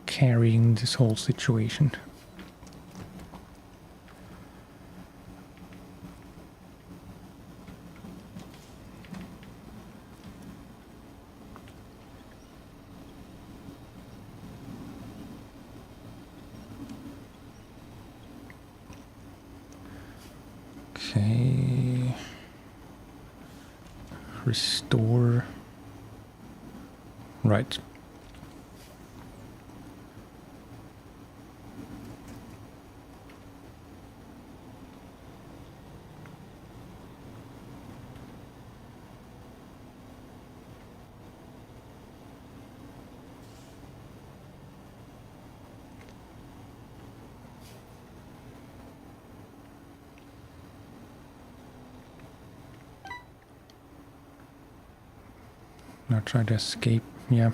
[SPEAKER 1] carrying this whole situation. Okay. Restore. Right. Now try to escape. Yeah.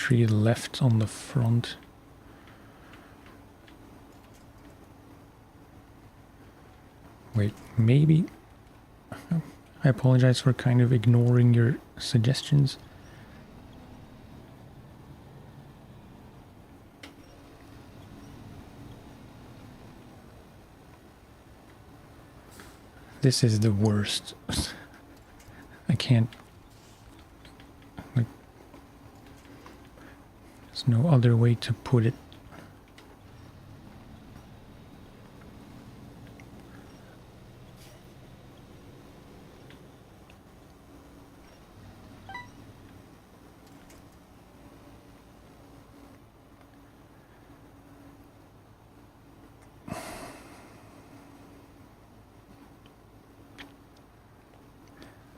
[SPEAKER 1] tree left on the front. Wait, maybe... I apologize for kind of ignoring your suggestions. This is the worst. I can't... Like, there's no other way to put it.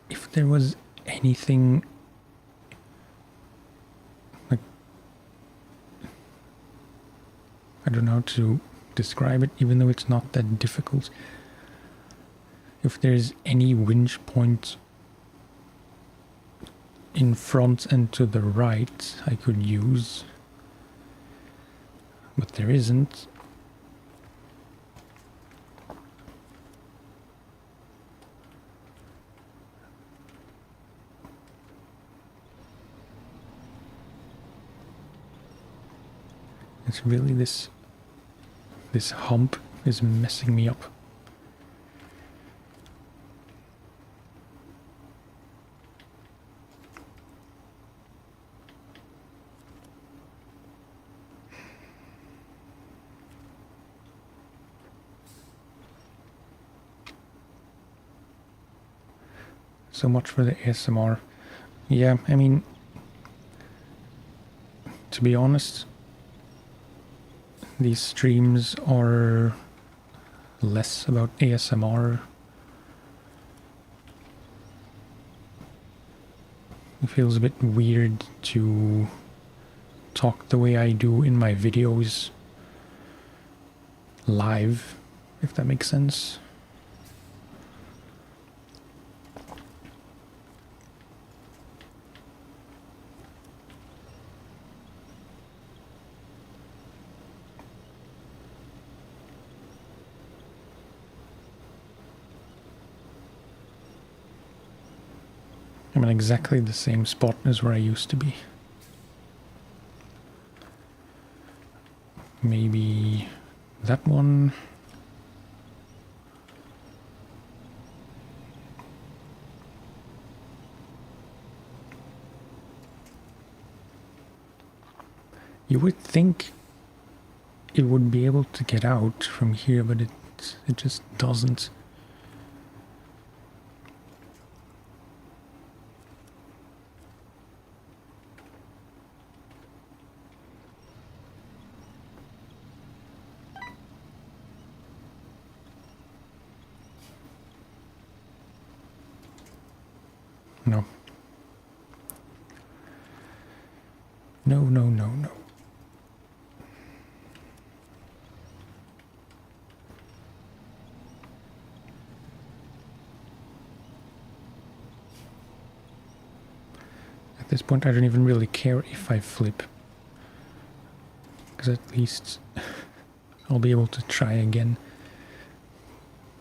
[SPEAKER 1] If there was anything like, I don't know how to describe it, even though it's not that difficult. If there's any winch point in front and to the right I could use, but there isn't. It's really this hump is messing me up. So much for the ASMR. Yeah, I mean, to be honest, these streams are less about ASMR. It feels a bit weird to talk the way I do in my videos live, if that makes sense. I'm in exactly the same spot as where I used to be. Maybe that one. You would think it would be able to get out from here, but it just doesn't. No. No, no, no, no. At this point, I don't even really care if I flip. Because at least I'll be able to try again.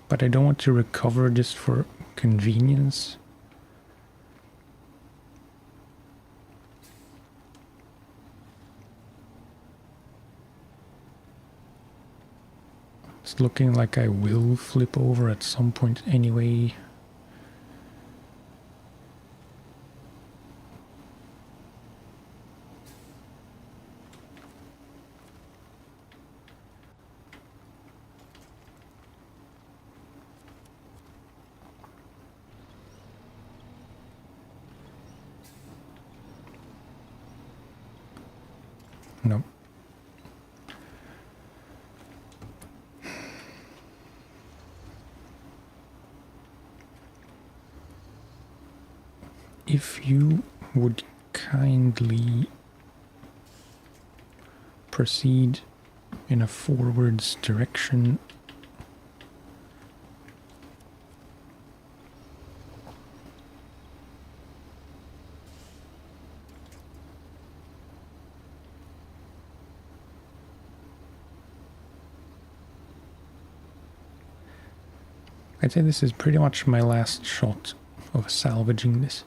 [SPEAKER 1] But I don't want to recover just for convenience. It's looking like I will flip over at some point anyway. No. If you would kindly proceed in a forwards direction. I'd say this is pretty much my last shot of salvaging this.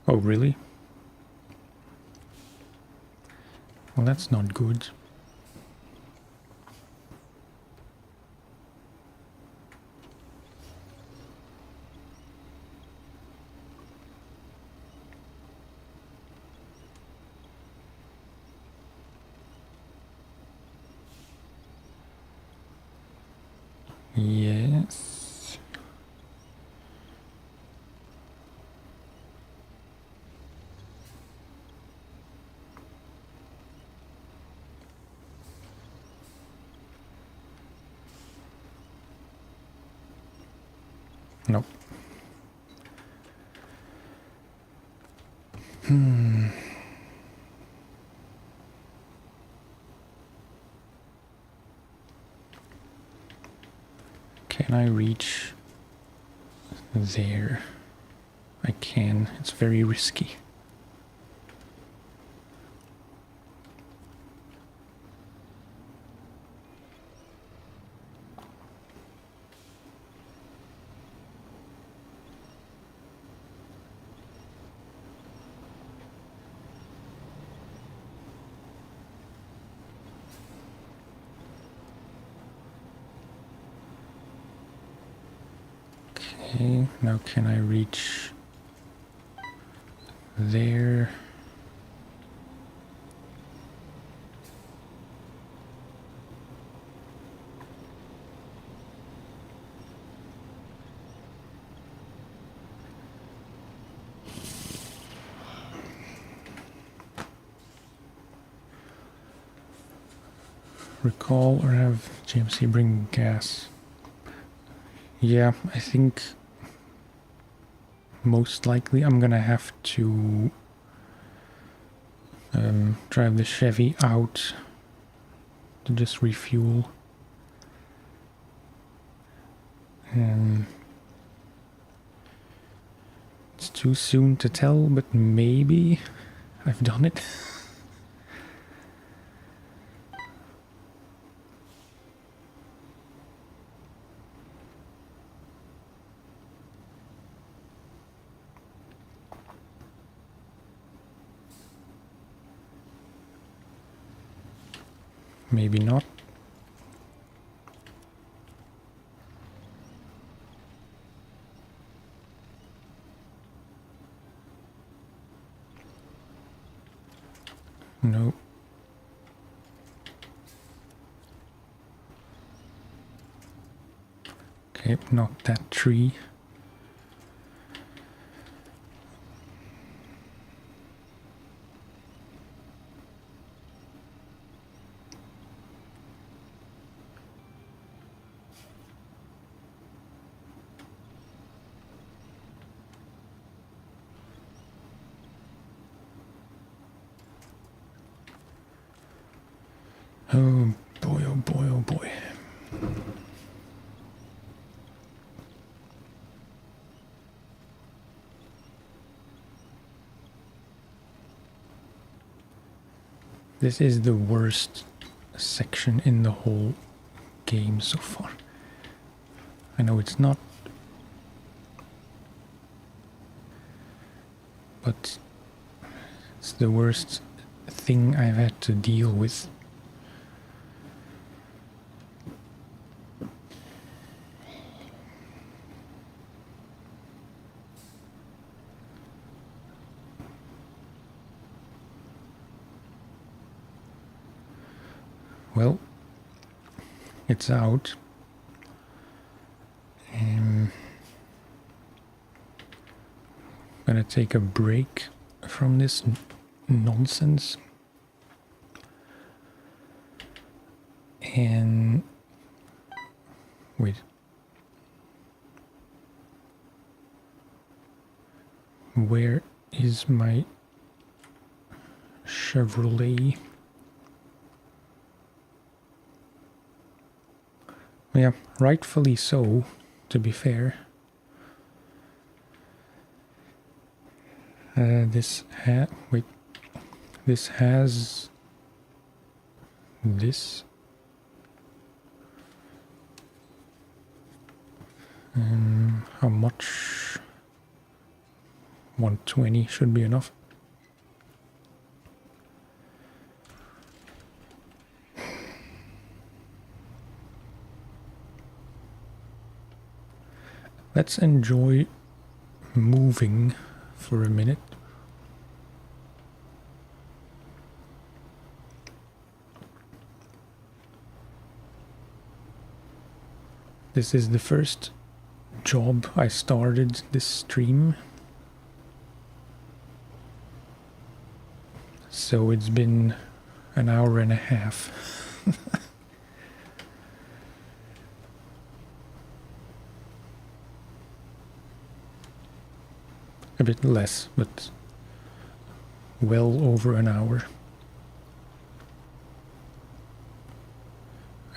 [SPEAKER 1] Oh, really? Well, that's not good. Yes. Nope. Can I reach there? I can. It's very risky. Okay, now can I reach there? Recall or have GMC bring gas? Yeah, I think most likely I'm gonna have to drive the Chevy out to just refuel. It's too soon to tell, but maybe I've done it. Maybe not. No. Okay, not that tree. Oh boy, oh boy, oh boy. This is the worst section in the whole game so far. I know it's not, but it's the worst thing I've had to deal with. Well, it's out. I'm gonna take a break from this nonsense. And wait. Where is my Chevrolet? Yeah, rightfully so, to be fair. Wait. This has this. How much? 120 should be enough. Let's enjoy moving for a minute. This is the first job I started this stream. So it's been an hour and a half. A bit less, but well over an hour.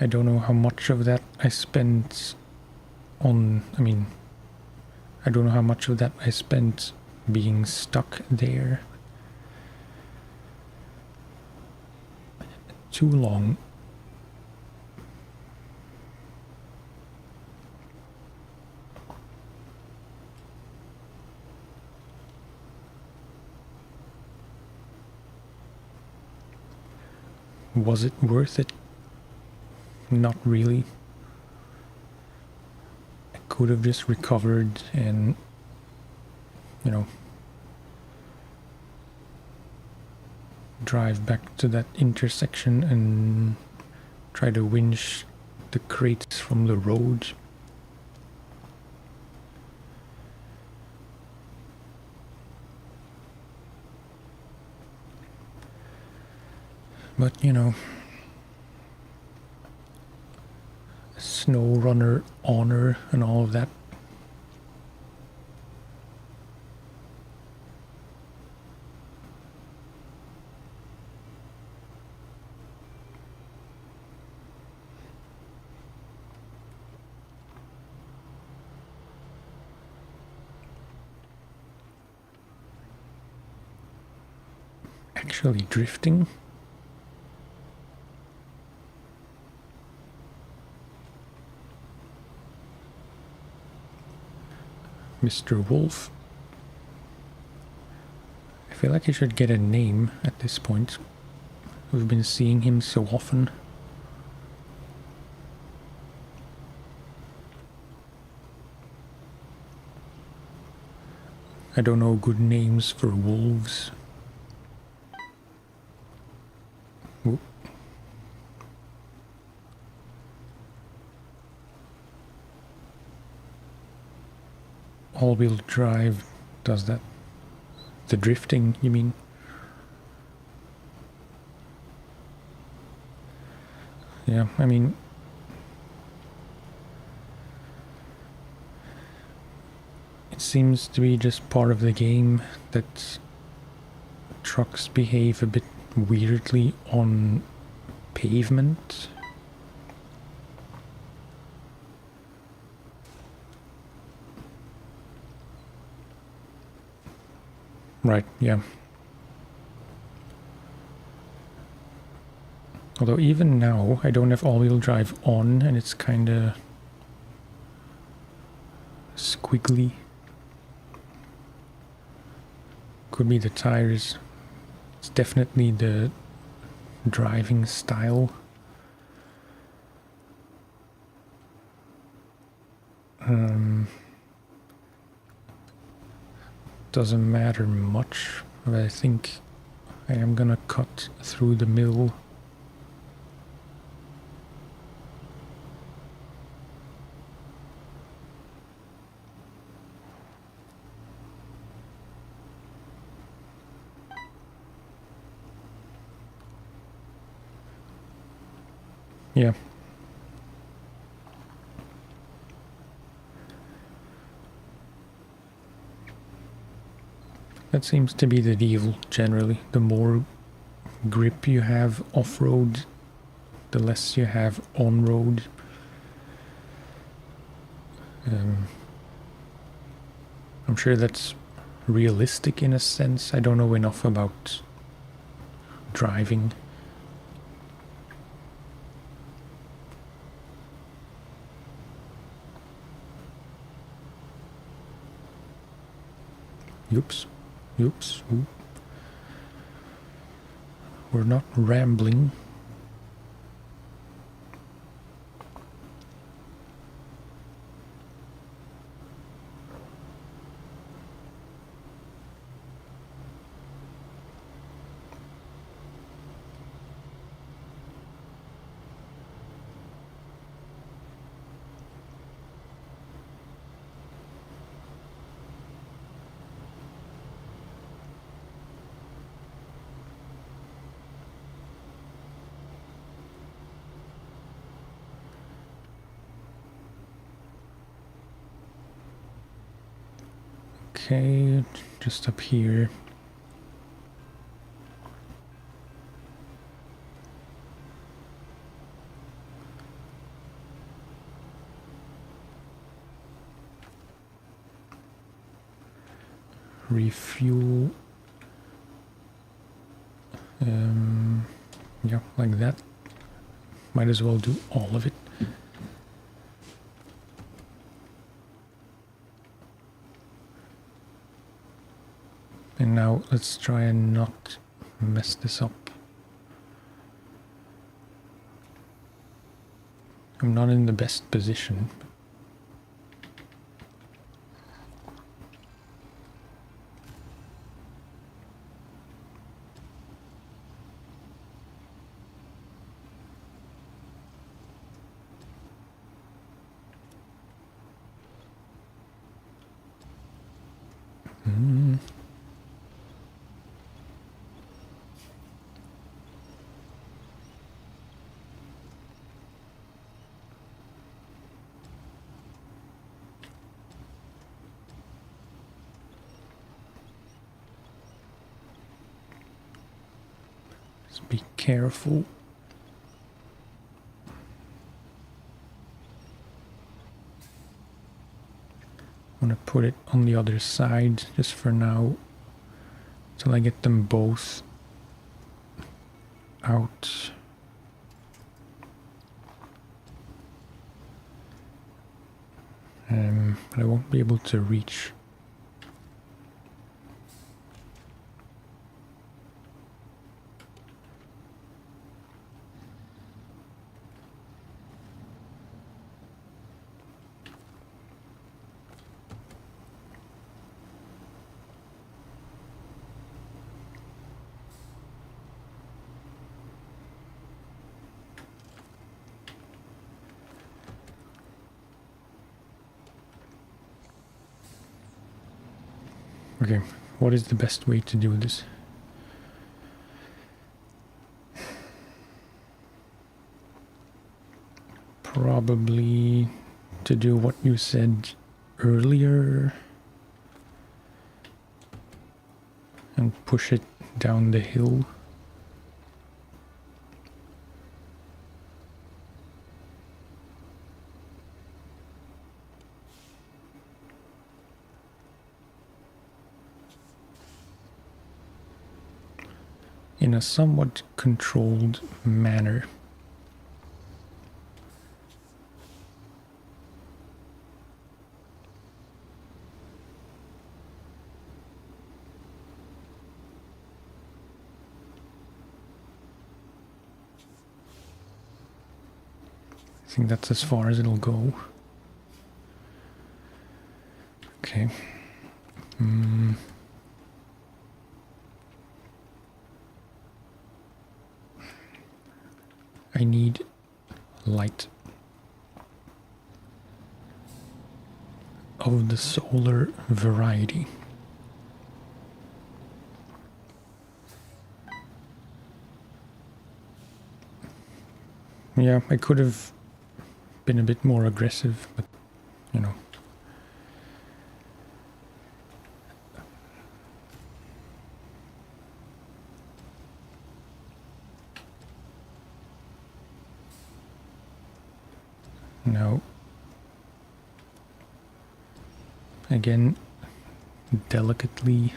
[SPEAKER 1] I don't know how much of that I spent on, I don't know how much of that I spent being stuck there. Too long. Was it worth it? Not really. I could have just recovered and, drive back to that intersection and try to winch the crates from the road. But, SnowRunner honor and all of that. Actually drifting. Mr. Wolf. I feel like he should get a name at this point. We've been seeing him so often. I don't know good names for wolves. Whoop. All-wheel drive does that. The drifting, you mean? Yeah, it seems to be just part of the game that trucks behave a bit weirdly on pavement. Right, yeah. Although even now I don't have all-wheel drive on and it's kinda squiggly. Could be the tires. It's definitely the driving style. Doesn't matter much, but I think I am gonna cut through the middle. Yeah. That seems to be the deal generally. The more grip you have off-road, the less you have on-road. I'm sure that's realistic in a sense. I don't know enough about driving. Oops. Oops. Ooh. We're not rambling. Okay, just up here. Refuel. Yeah, like that. Might as well do all of it. And now let's try and not mess this up. I'm not in the best position. Just be careful. I'm gonna put it on the other side just for now, till I get them both out. But I won't be able to reach. Okay, what is the best way to do this? Probably to do what you said earlier and push it down the hill. In a somewhat controlled manner. I think that's as far as it'll go. Okay. I need light of the solar variety. Yeah, I could have been a bit more aggressive, but you know. Now, again, delicately.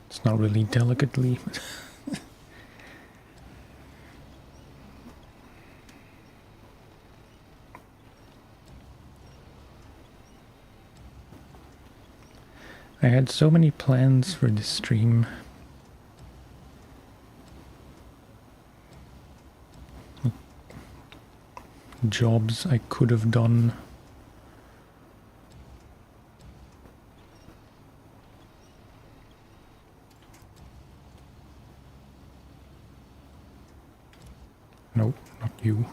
[SPEAKER 1] It's not really delicately. I had so many plans for this stream. Jobs I could have done. Nope, not you.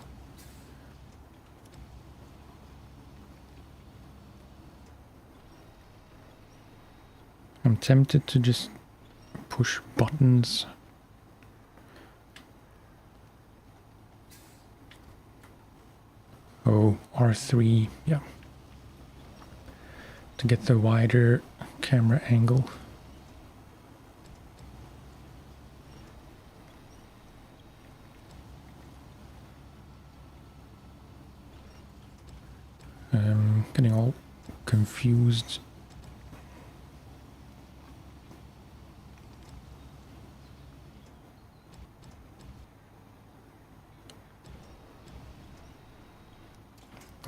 [SPEAKER 1] I'm tempted to just push buttons. Oh, R3, yeah. To get the wider camera angle. Getting all confused.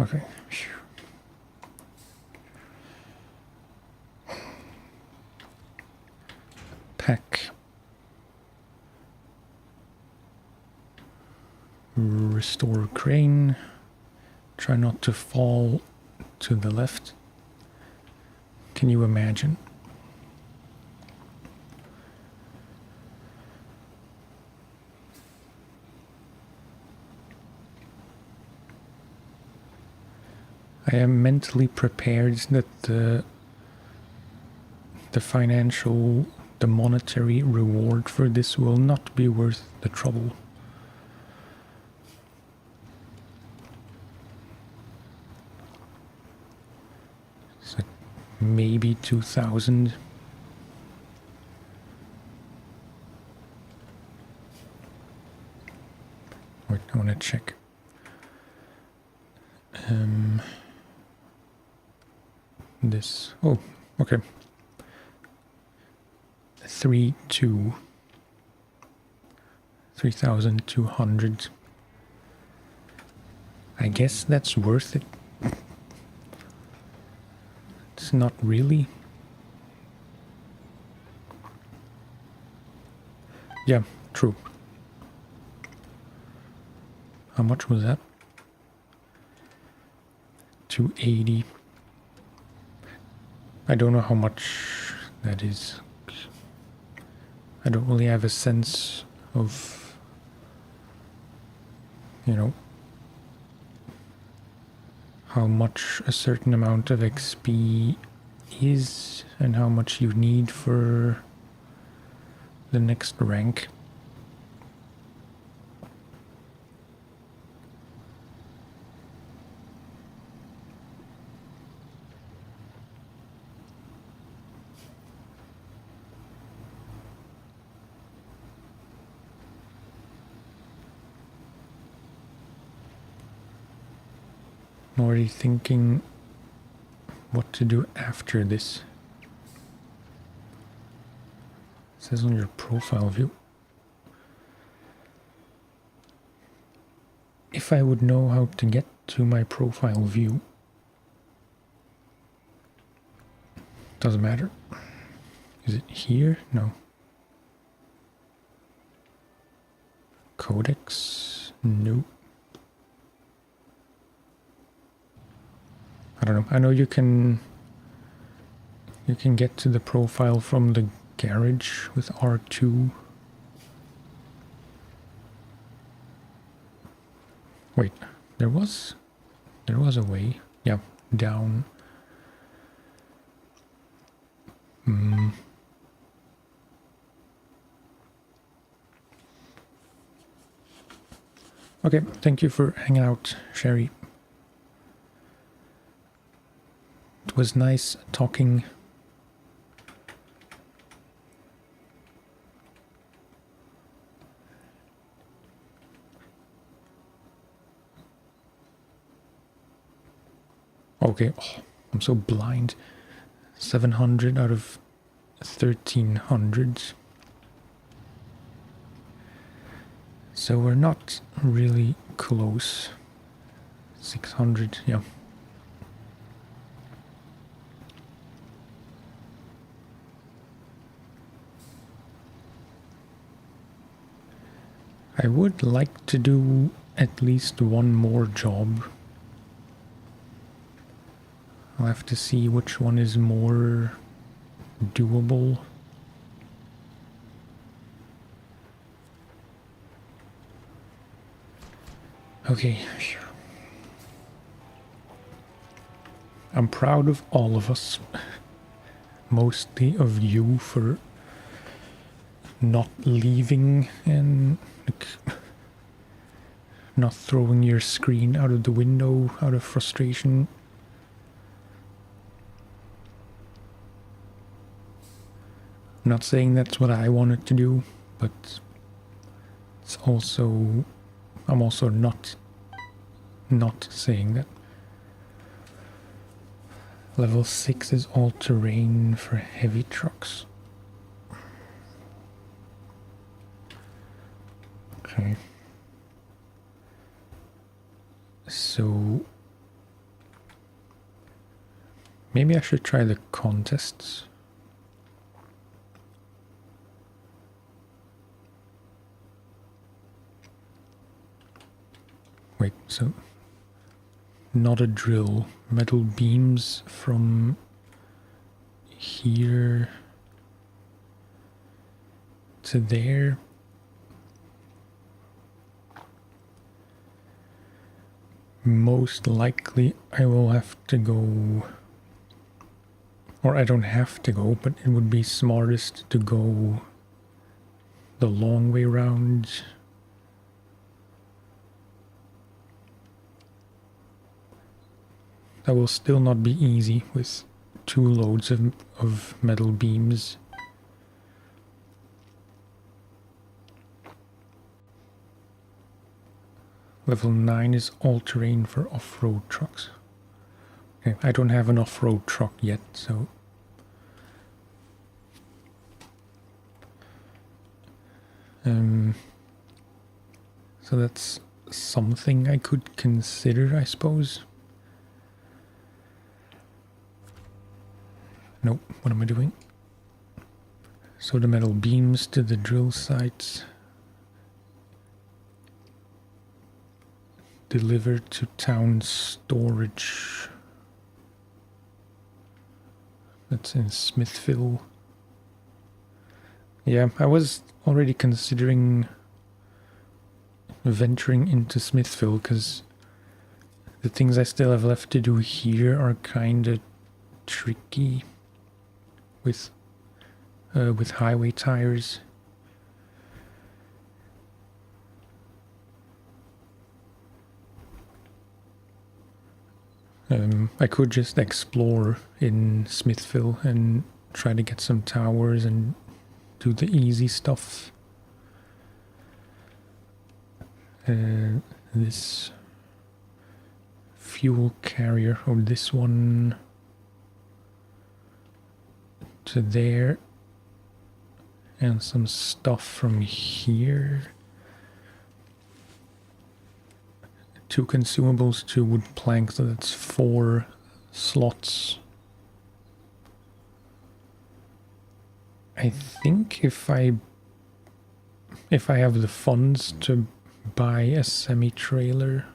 [SPEAKER 1] Okay. Pack. Restore crane. Try not to fall to the left. Can you imagine? I am mentally prepared that the financial, the monetary reward for this will not be worth the trouble. So maybe 2,000. Wait, I want to check. This. Oh, okay. 3,200. I guess that's worth it. It's not really. Yeah, true. How much was that? 280. I don't know how much that is. I don't really have a sense of, you know, how much a certain amount of XP is and how much you need for the next rank. I'm already thinking what to do after this. It says on your profile view. If I would know how to get to my profile view, doesn't matter. Is it here? No. Codex? Nope. I don't know. I know you can get to the profile from the garage with R2. Wait, there was a way. Yeah, down. Okay, thank you for hanging out, Sherry. It was nice talking. Okay, oh, I'm so blind. 700 out of 1300. So we're not really close. 600, yeah. I would like to do at least one more job. I'll have to see which one is more doable. Okay. I'm proud of all of us. Mostly of you for not leaving and like, not throwing your screen out of the window out of frustration. I'm not saying that's what I wanted to do, but it's also, I'm also not saying that. Level 6 is all terrain for heavy trucks. Okay. So maybe I should try the contests. Wait, so not a drill. Metal beams from here to there. Most likely I will have to go, or I don't have to go, but it would be smartest to go the long way round. That will still not be easy with 2 loads of metal beams. Level 9 is all terrain for off-road trucks. Okay, I don't have an off-road truck yet, so... so that's something I could consider, I suppose. Nope, what am I doing? So the metal beams to the drill sites. Delivered to town storage. That's in Smithville. Yeah, I was already considering venturing into Smithville because the things I still have left to do here are kind of tricky with highway tires. I could just explore in Smithville and try to get some towers and do the easy stuff. This fuel carrier, or this one to there, and some stuff from here. 2 consumables, 2 wood planks, so that's 4 slots. I think if I have the funds to buy a semi-trailer,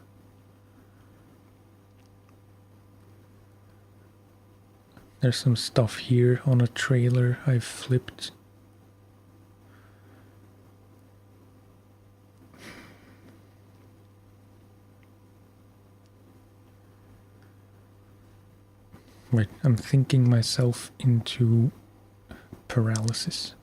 [SPEAKER 1] there's some stuff here on a trailer I've flipped. Wait, I'm thinking myself into paralysis.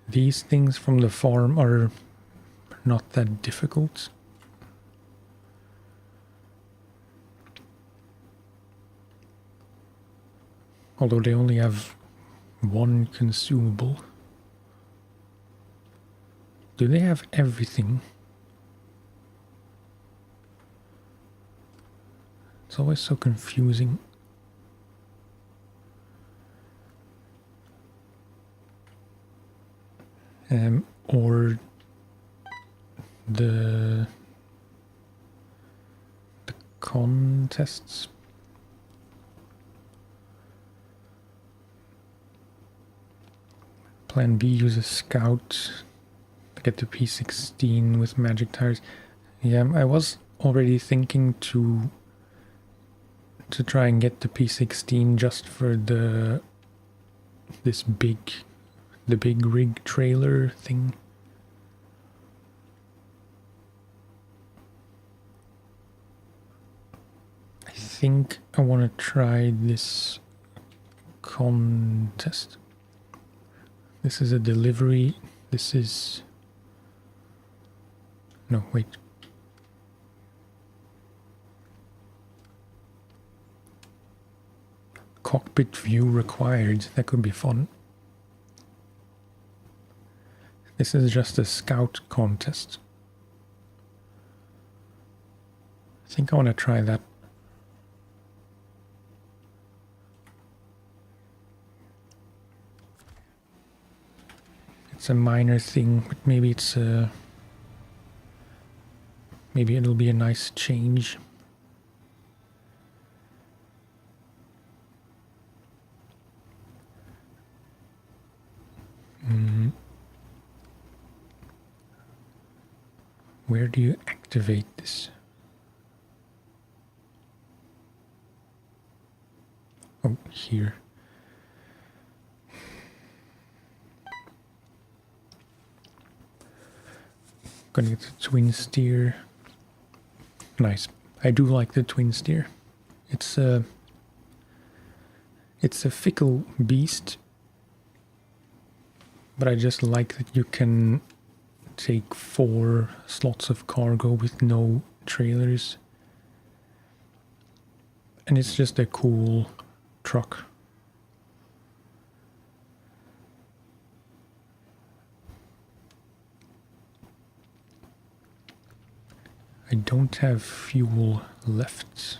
[SPEAKER 1] These things from the farm are not that difficult. Although they only have 1 consumable. Do they have everything? It's always so confusing. Or the contests. Plan B uses scout to get to P16 with magic tires. Yeah, I was already thinking to try and get to P16 just for the big rig trailer thing. I think I want to try this contest. This is a delivery. This is... No, wait. Cockpit view required. That could be fun. This is just a scout contest. I think I want to try that. It's a minor thing, but maybe it's maybe it'll be a nice change. Where do you activate this? Oh, here. Gonna get the twin steer. Nice. I do like the twin steer. It's a fickle beast, but I just like that you can take 4 slots of cargo with no trailers. And it's just a cool truck. I don't have fuel left.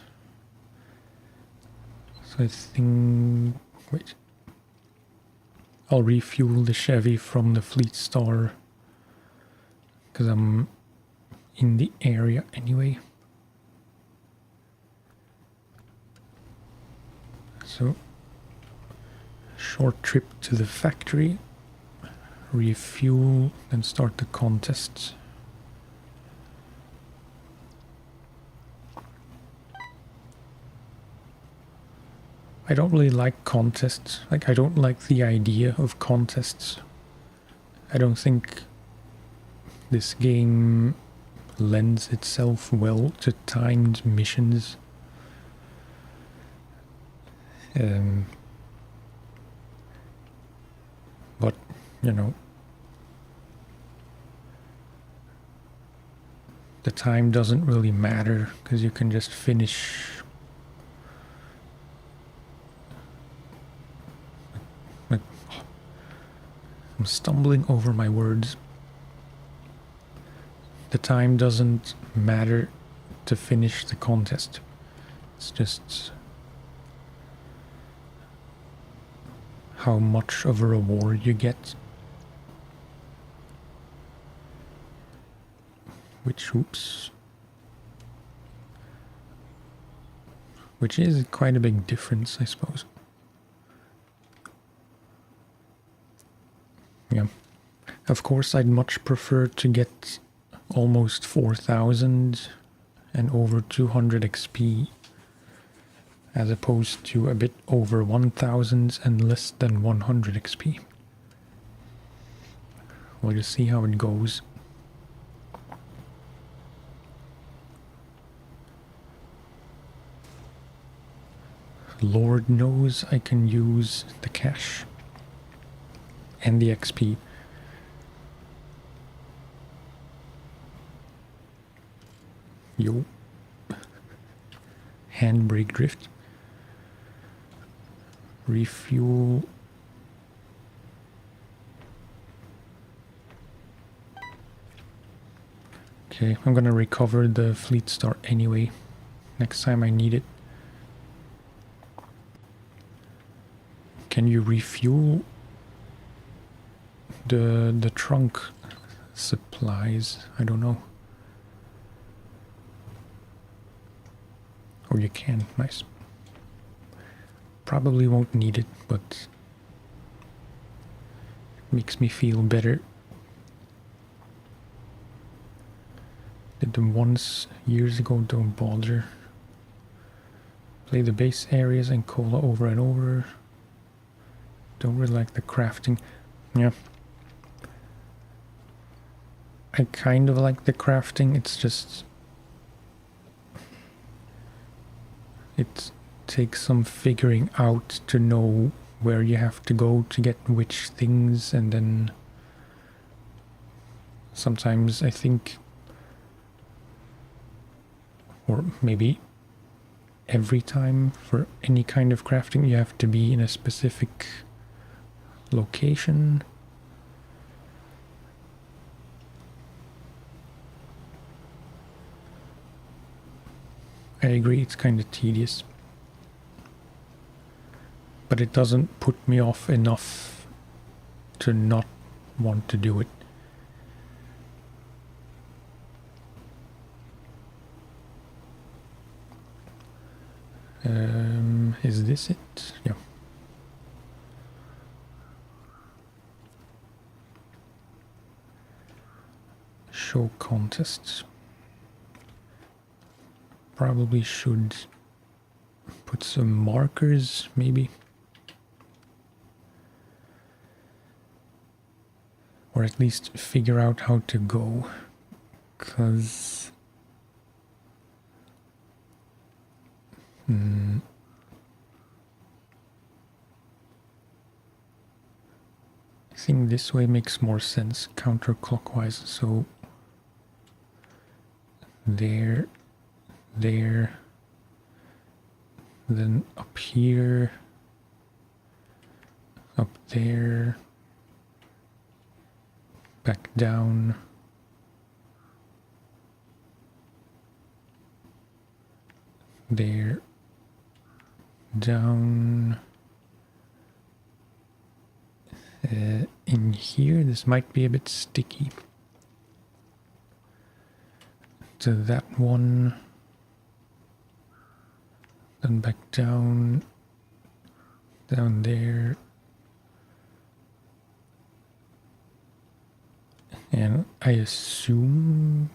[SPEAKER 1] So I think... Wait. I'll refuel the Chevy from the Fleet Star, because I'm in the area anyway. So, short trip to the factory, refuel, and start the contest. I don't really like contests. Like, I don't like the idea of contests. I don't think this game lends itself well to timed missions. But, you know, the time doesn't really matter because you can just finish. I'm stumbling over my words. The time doesn't matter to finish the contest. It's just how much of a reward you get. Which is quite a big difference, I suppose. Yeah. Of course, I'd much prefer to get almost 4,000 and over 200 XP as opposed to a bit over 1,000 and less than 100 XP. We'll just see how it goes. Lord knows I can use the cash and the XP. Yo. Handbrake drift. Refuel. Okay, I'm gonna recover the Fleet Star anyway, next time I need it. Can you refuel the trunk supplies? I don't know. Or you can, nice. Probably won't need it, but it makes me feel better. Did them once years ago, don't bother. Play the base areas and cola over and over. Don't really like the crafting. Yeah. I kind of like the crafting, it's just... it takes some figuring out to know where you have to go to get which things, and then... sometimes I think... or maybe every time for any kind of crafting you have to be in a specific location. I agree, it's kind of tedious. But it doesn't put me off enough to not want to do it. Is this it? Yeah. Show contests. Probably should put some markers, maybe. Or at least figure out how to go. 'Cause... I think this way makes more sense, counterclockwise, so... there, there, then up here, up there, back down, there, down, in here. This might be a bit sticky. To that one, then back down, down there, and I assume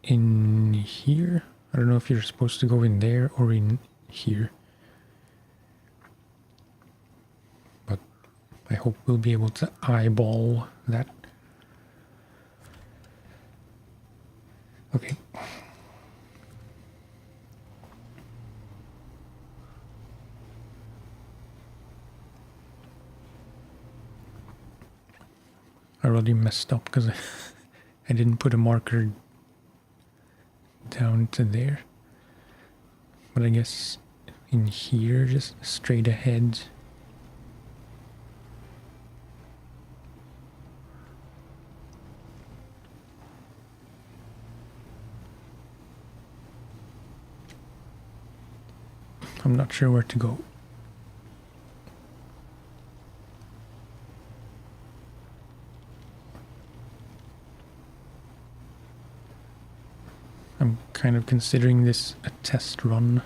[SPEAKER 1] in here. I don't know if you're supposed to go in there or in here, but I hope we'll be able to eyeball that. Okay. I already messed up because I didn't put a marker down to there. But I guess in here, just straight ahead. I'm not sure where to go. I'm kind of considering this a test run.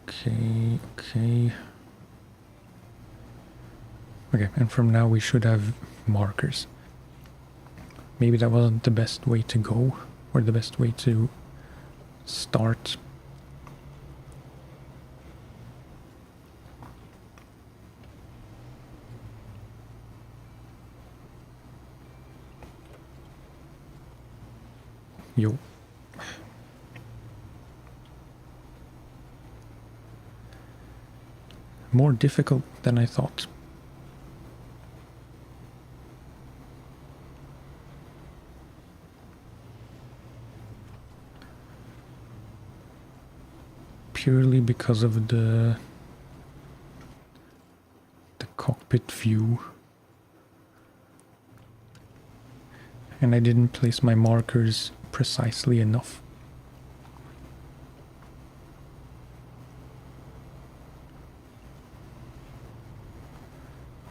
[SPEAKER 1] Okay. Okay, and from now we should have markers. Maybe that wasn't the best way to go, or the best way to start. Yo. More difficult than I thought. purely because of the cockpit view. And I didn't place my markers precisely enough.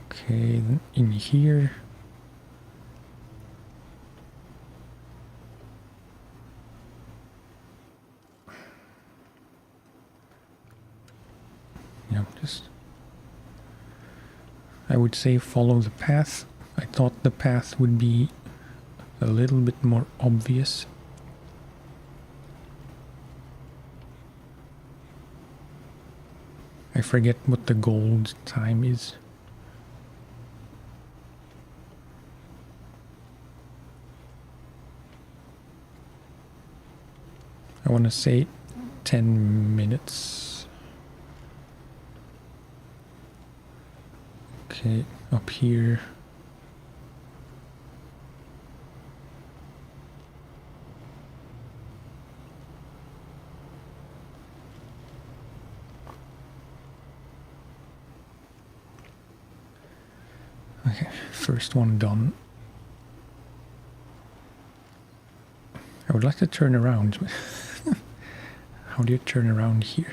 [SPEAKER 1] Okay, then in here. Yeah, just... I would say follow the path. I thought the path would be a little bit more obvious. I forget what the gold time is. I want to say 10 minutes. Okay, up here. Okay, first one done. I would like to turn around. How do you turn around here?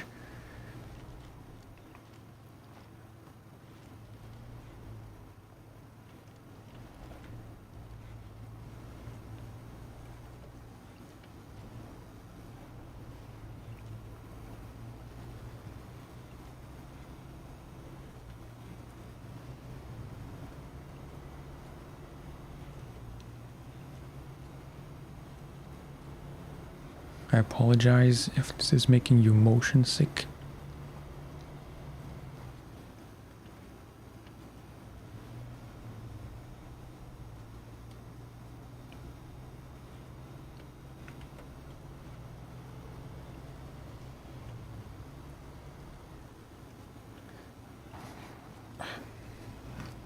[SPEAKER 1] I apologize if this is making you motion sick.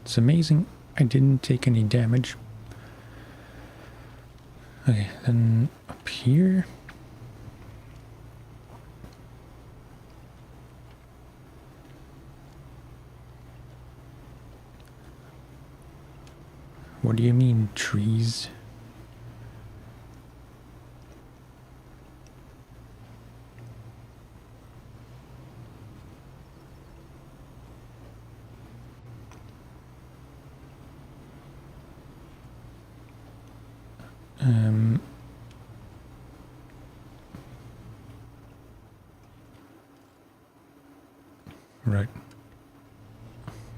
[SPEAKER 1] It's amazing I didn't take any damage. Okay, then up here. What do you mean, trees? Right.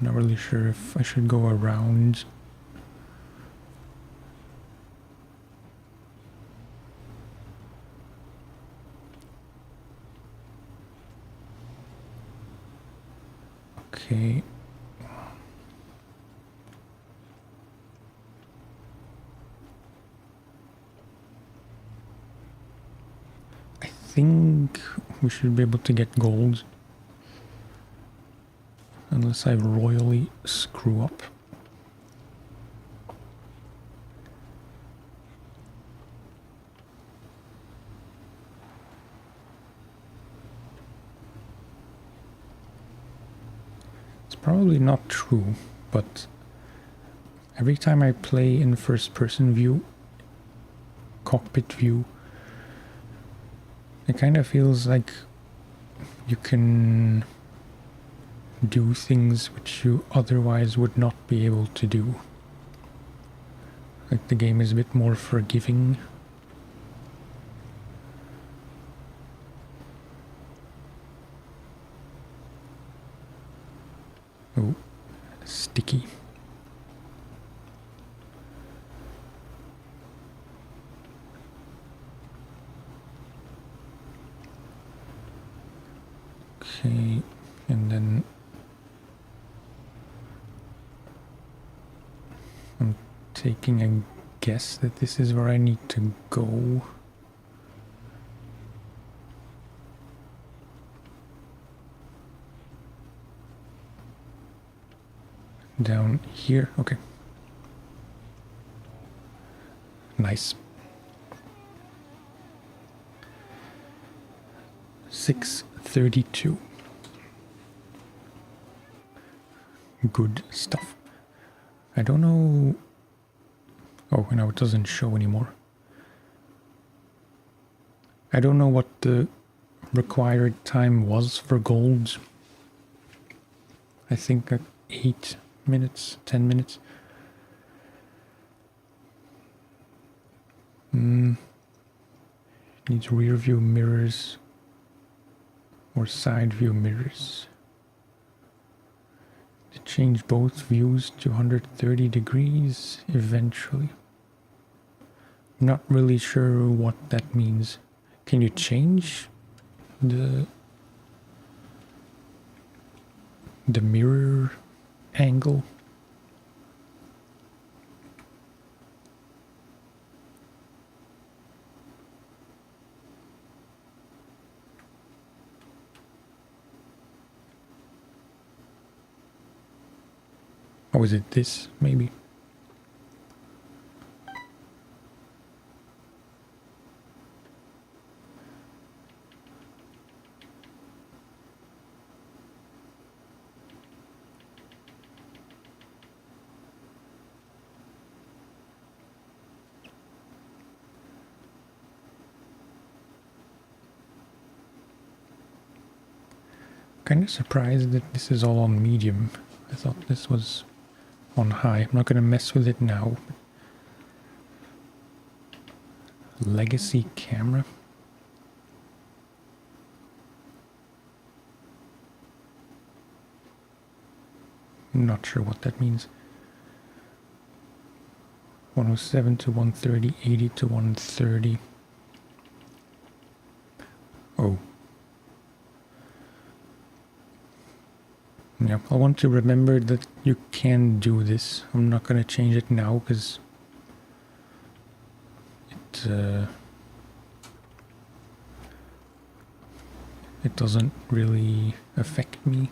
[SPEAKER 1] Not really sure if I should go around. Okay. I think we should be able to get gold. Unless I royally screw up. It's probably not true, but every time I play in first-person view, cockpit view, it kind of feels like you can do things which you otherwise would not be able to do. Like the game is a bit more forgiving. Oh, sticky. Okay, and then I'm taking a guess that this is where I need to go. Down here, okay. Nice. 6 32. Good stuff. I don't know... Oh, now it doesn't show anymore. I don't know what the required time was for gold. I think 8 minutes, 10 minutes. Needs rear view mirrors or side view mirrors. To change both views to 130 degrees eventually. Not really sure what that means. Can you change the mirror angle? Or is it this, maybe? Kind of surprised that this is all on medium. I thought this was on high. I'm not going to mess with it now. Legacy camera. I'm not sure what that means. 107 to 130, 80 to 130. Oh. Yeah, I want to remember that you can do this. I'm not going to change it now because it doesn't really affect me.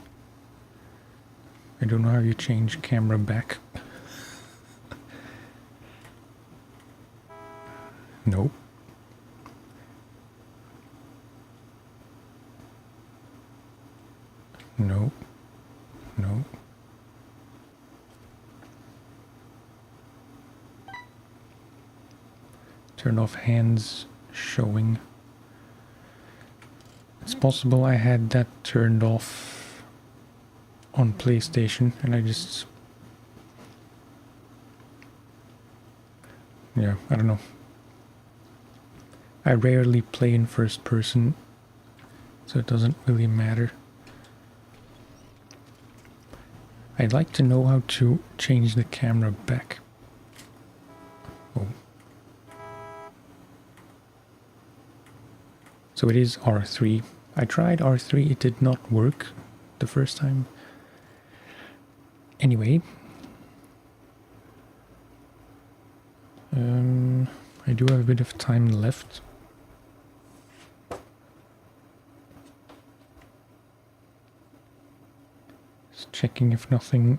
[SPEAKER 1] I don't know how you change camera back. Nope. No. No. Turn off hands showing. It's possible I had that turned off on PlayStation and I just... Yeah, I don't know. I rarely play in first person, so it doesn't really matter. I'd like to know how to change the camera back. Oh. So it is R3. I tried R3, it did not work the first time. Anyway. I do have a bit of time left. Just checking if nothing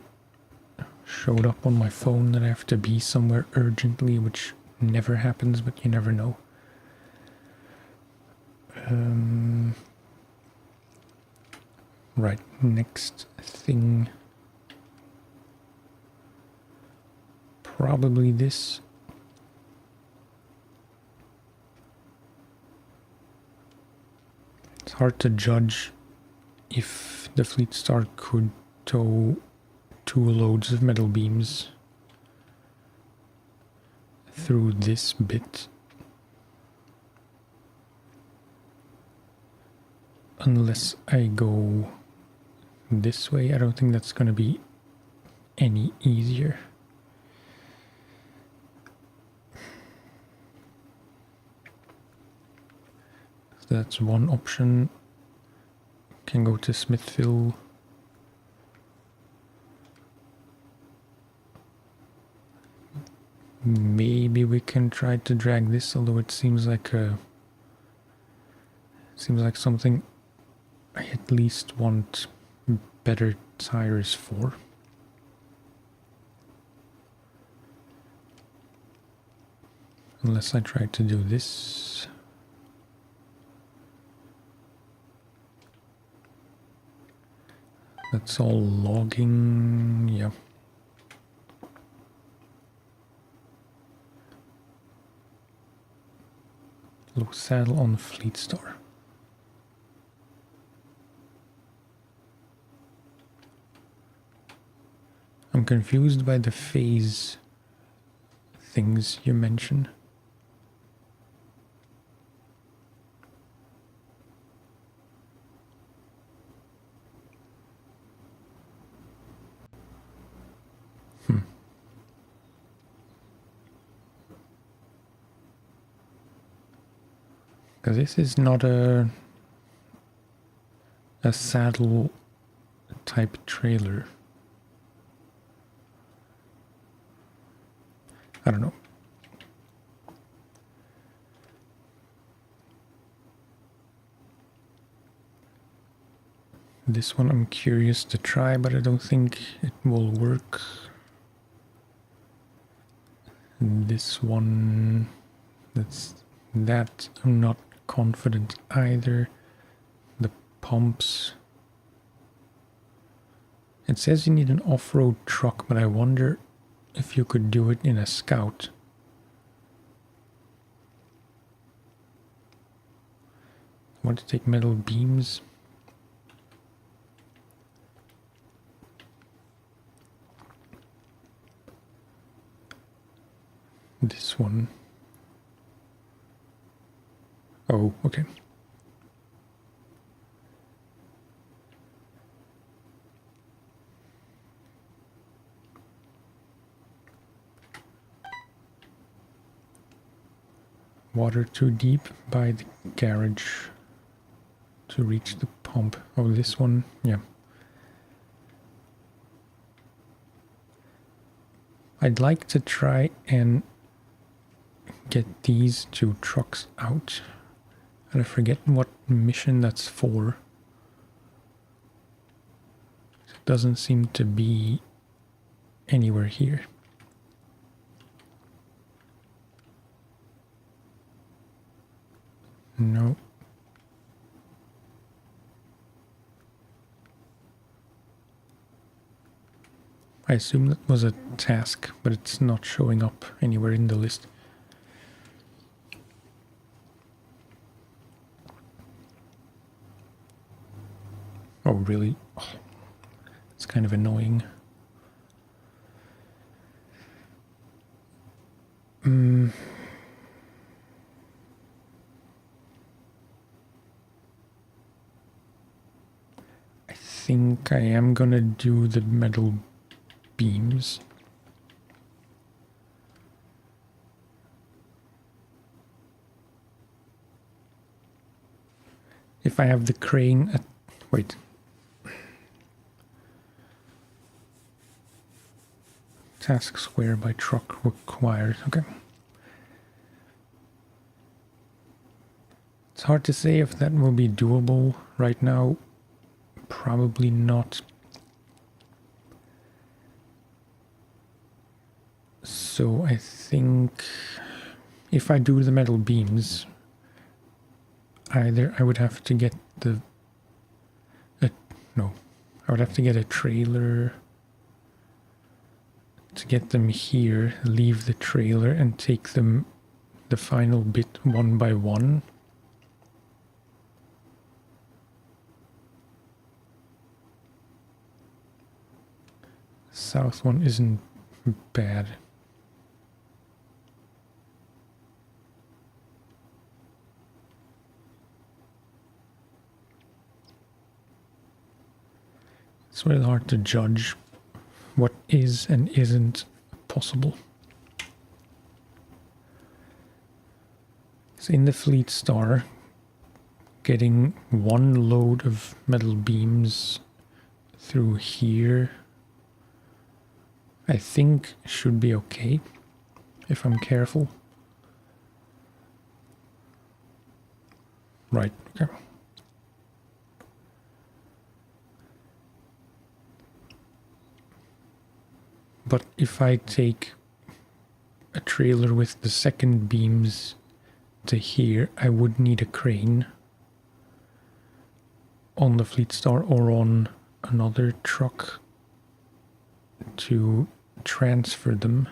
[SPEAKER 1] showed up on my phone that I have to be somewhere urgently, which never happens, but you never know. Right, next thing. Probably this. It's hard to judge if the Fleet Star could tow 2 loads of metal beams through this bit. Unless I go this way, I don't think that's going to be any easier. That's one option. Can go to Smithville. Maybe we can try to drag this, although it seems like something I at least want better tires for. Unless I try to do this. That's all logging, yeah. Low saddle on Fleet Star. I'm confused by the phase things you mention. Because this is not a saddle type trailer. I don't know. This one I'm curious to try, but I don't think it will work. This one, that I'm not confident either. The pumps. It says you need an off-road truck, but I wonder if you could do it in a Scout. I want to take metal beams. This one. Oh, okay. Water too deep by the garage to reach the pump. Oh, this one, yeah. I'd like to try and get these two trucks out. And I forget what mission that's for. It doesn't seem to be anywhere here. No. I assume that was a task, but it's not showing up anywhere in the list. Oh, really? Oh, it's kind of annoying. I think I am gonna do the metal beams. If I have the crane at... wait. Task square by truck required. Okay. It's hard to say if that will be doable right now. Probably not. So I think if I do the metal beams, either I would have to get the... no. I would have to get a trailer to get them here, leave the trailer and take them the final bit one by one. South one isn't bad. It's really hard to judge what is and isn't possible. So in the Fleet Star, getting one load of metal beams through here, I think should be okay, if I'm careful. Right, okay. But if I take a trailer with the second beams to here, I would need a crane on the Fleet Star or on another truck to transfer them.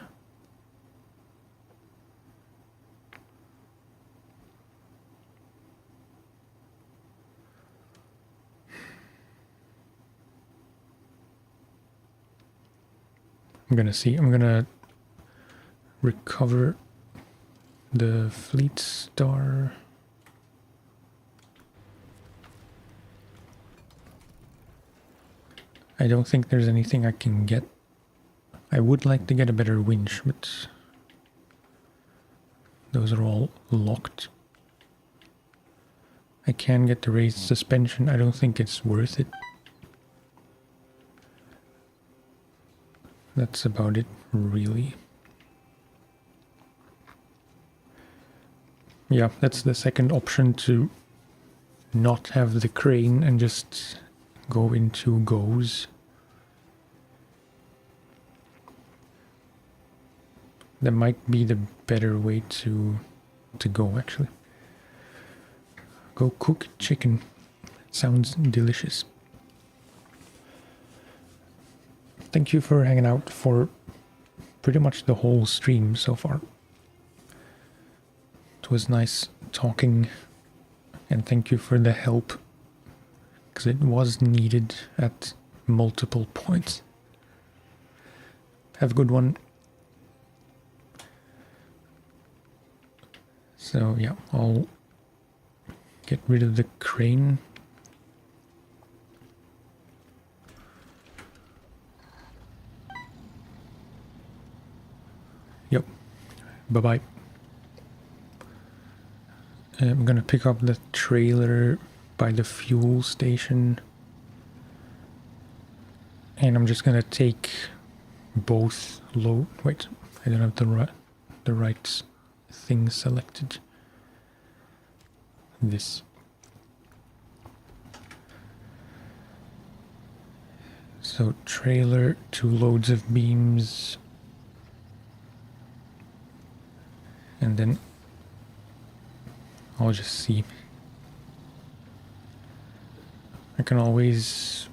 [SPEAKER 1] I'm gonna recover the Fleet Star. I don't think there's anything I can get. I would like to get a better winch, but those are all locked. I can get the raised suspension. I don't think it's worth it. That's about it, really. Yeah, that's the second option, to not have the crane and just go into goes. That might be the better way to go, actually. Go cook chicken. Sounds delicious. Thank you for hanging out for pretty much the whole stream so far. It was nice talking, and thank you for the help, because it was needed at multiple points. Have a good one. So yeah, I'll get rid of the crane. Yep. Bye-bye. I'm gonna pick up the trailer by the fuel station. And I'm just gonna take both load. Wait, I don't have the right thing selected. This. So trailer, 2 loads of beams. And then I'll just see. I can always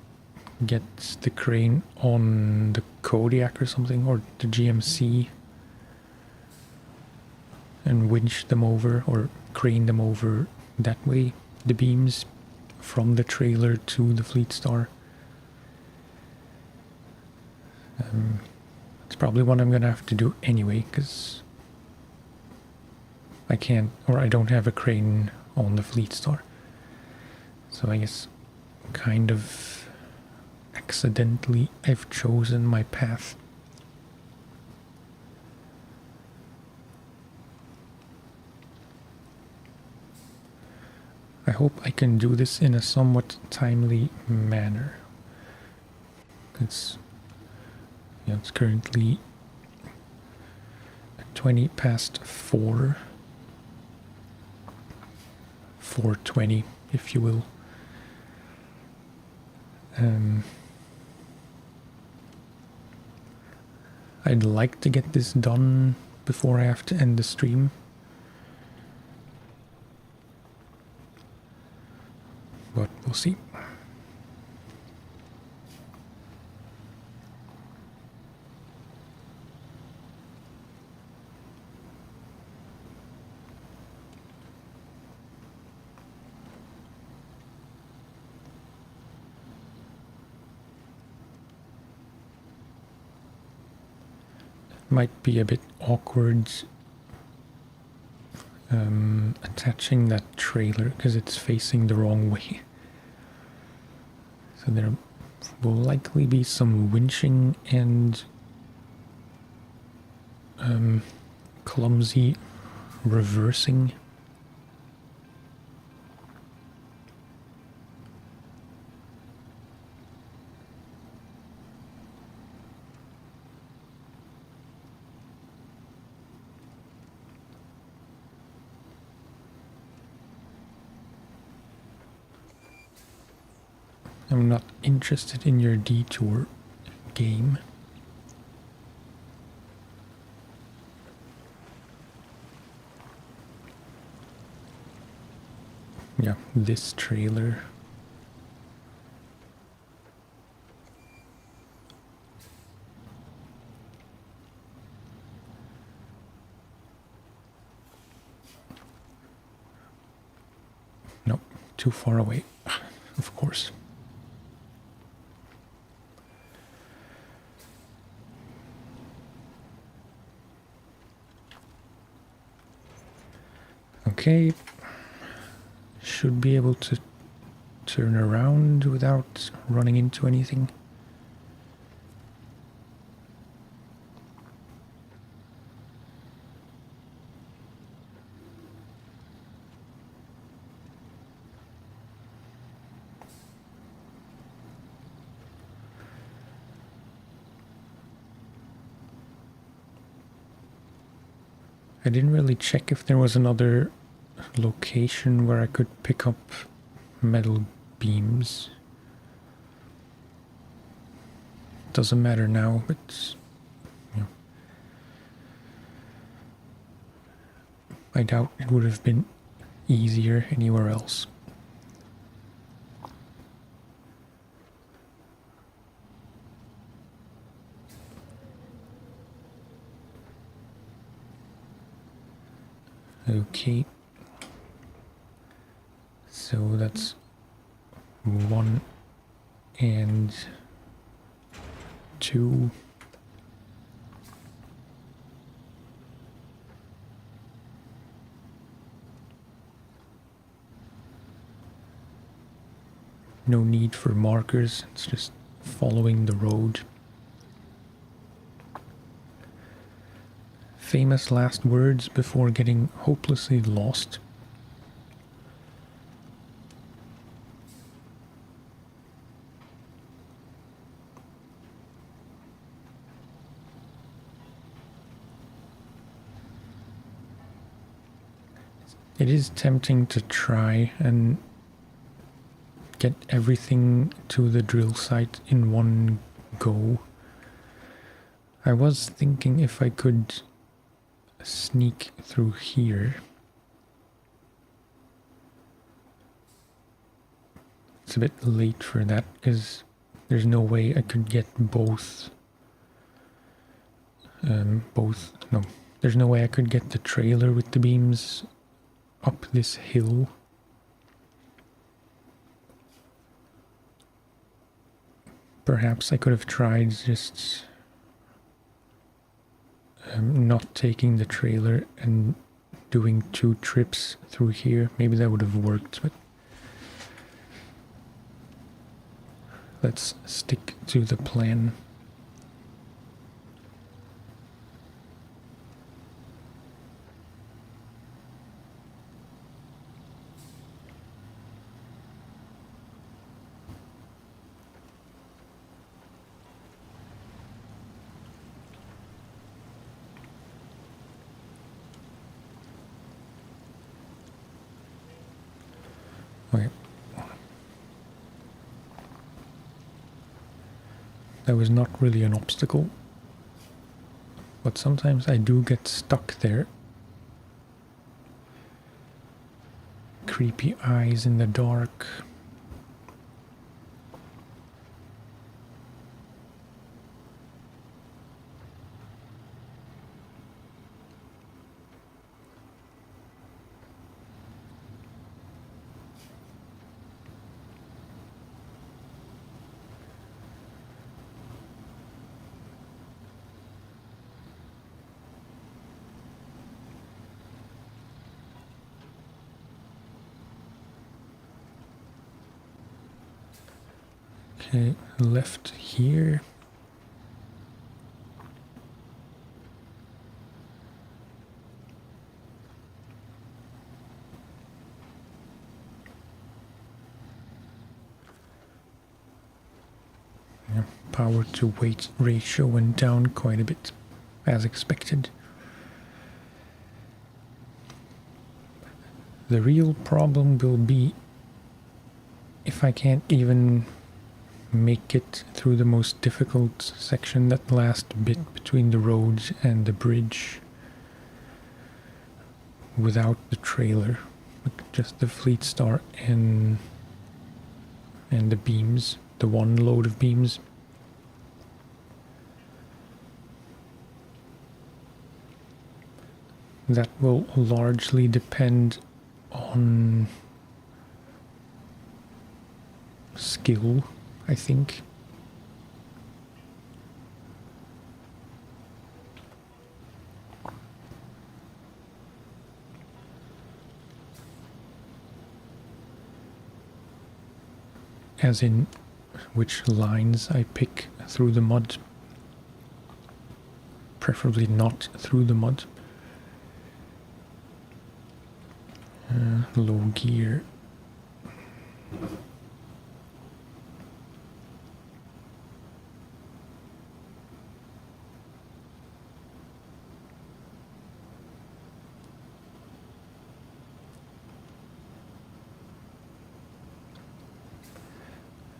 [SPEAKER 1] get the crane on the Kodiak or something, or the GMC, and winch them over, or crane them over that way, the beams from the trailer to the Fleet Star. It's probably what I'm gonna have to do anyway, because I can't, or I don't have a crane on the Fleet Star. So I guess kind of accidentally I've chosen my path. I hope I can do this in a somewhat timely manner. It's currently 20 past 4. 4:20, if you will. I'd like to get this done before I have to end the stream. But we'll see. Might be a bit awkward attaching that trailer because it's facing the wrong way. So there will likely be some winching and clumsy reversing. I'm not interested in your detour, game. Yeah, this trailer. too far away, of course. Okay, should be able to turn around without running into anything. I didn't really check if there was another location where I could pick up metal beams. Doesn't matter now, but you know, I doubt it would have been easier anywhere else. Okay, so that's 1 and 2. No need for markers, it's just following the road. Famous last words before getting hopelessly lost. It is tempting to try and get everything to the drill site in one go. I was thinking if I could sneak through here. It's a bit late for that because there's no way I could get both. No, there's no way I could get the trailer with the beams up this hill. Perhaps I could have tried just not taking the trailer and doing 2 trips through here. Maybe that would have worked, but let's stick to the plan. Okay. That was not really an obstacle, but sometimes I do get stuck there. Creepy eyes in the dark. Okay, left here. Yeah, power to weight ratio went down quite a bit, as expected. The real problem will be if I can't even make it through the most difficult section, that last bit between the road and the bridge, without the trailer, just the Fleet Star and the beams, the 1 load of beams. That will largely depend on skill, I think. As in which lines I pick through the mud. Preferably not through the mud. Low gear.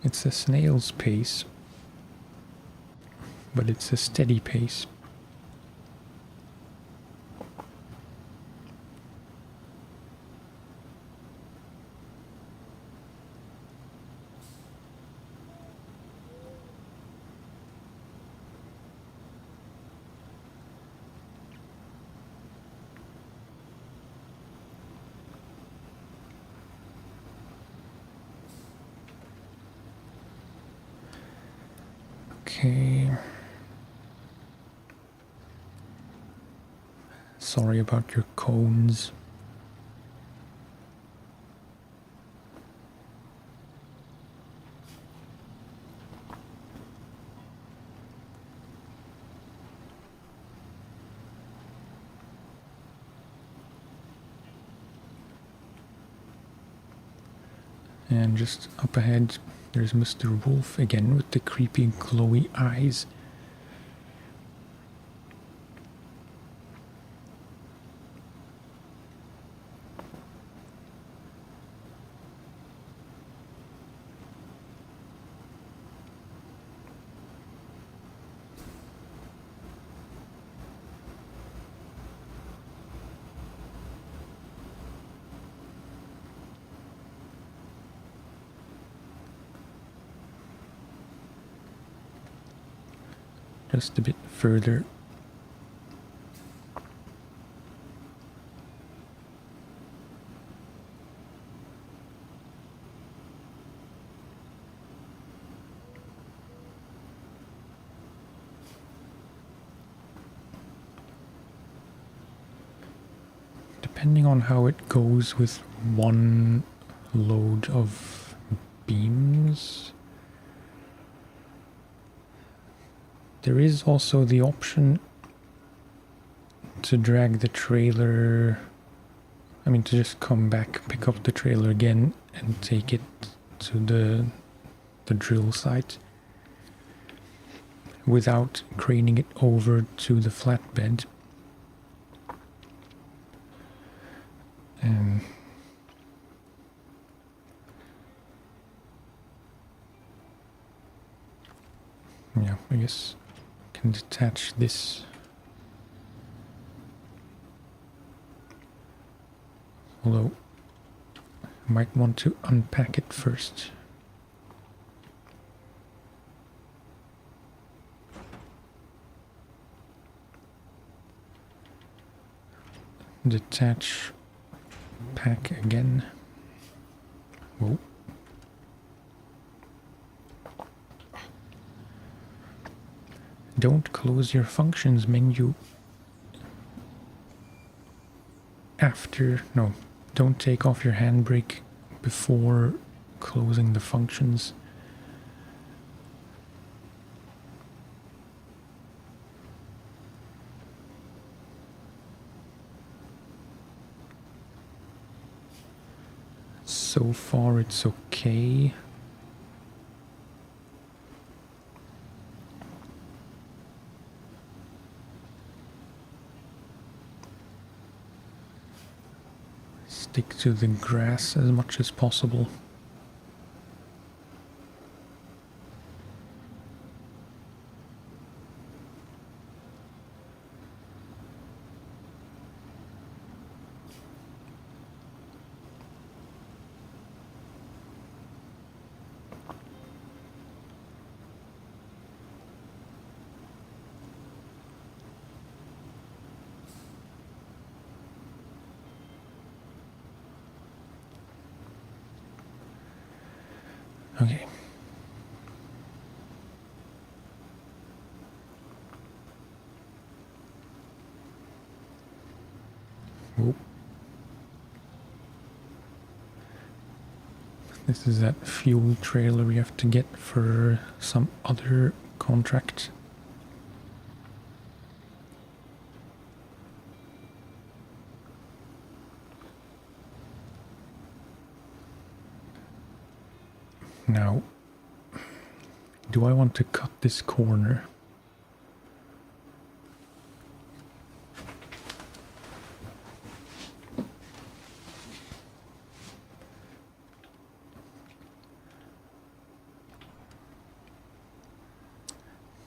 [SPEAKER 1] It's a snail's pace, but it's a steady pace. Okay. Sorry about your cones. And just up ahead, there's Mr. Wolf again with the creepy glowy eyes. Just a bit further. Depending on how it goes with one load of beams, there is also the option to drag the trailer, to just come back, pick up the trailer again and take it to the drill site without craning it over to the flatbed. Yeah, I guess I can detach this. Although I might want to unpack it first. Detach, pack again. Whoa. Don't close your functions menu no, don't take off your handbrake before closing the functions. So far it's okay. Stick to the grass as much as possible. Okay, This is that fuel trailer we have to get for some other contract. Now, do I want to cut this corner?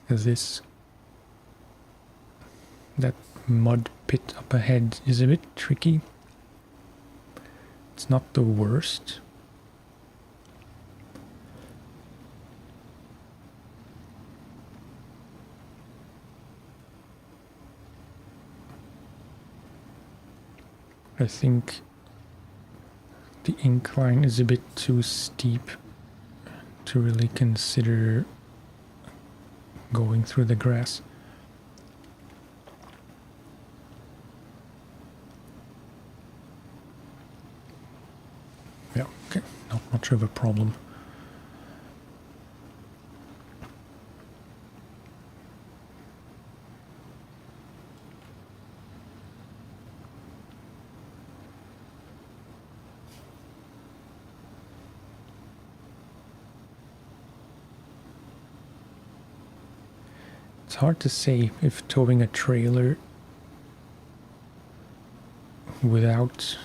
[SPEAKER 1] Because that mud pit up ahead is a bit tricky. It's not the worst. I think the incline is a bit too steep to really consider going through the grass. Yeah, okay, not much of a problem. It's hard to say if towing a trailer without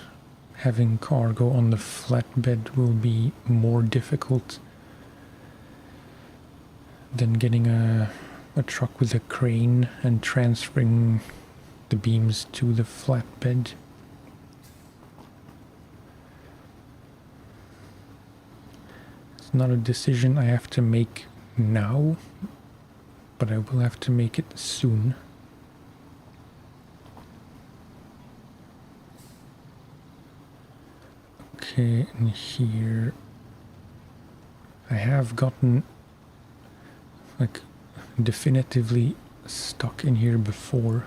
[SPEAKER 1] having cargo on the flatbed will be more difficult than getting a truck with a crane and transferring the beams to the flatbed. It's not a decision I have to make now, but I will have to make it soon. Okay, and here I have gotten like definitively stuck in here before.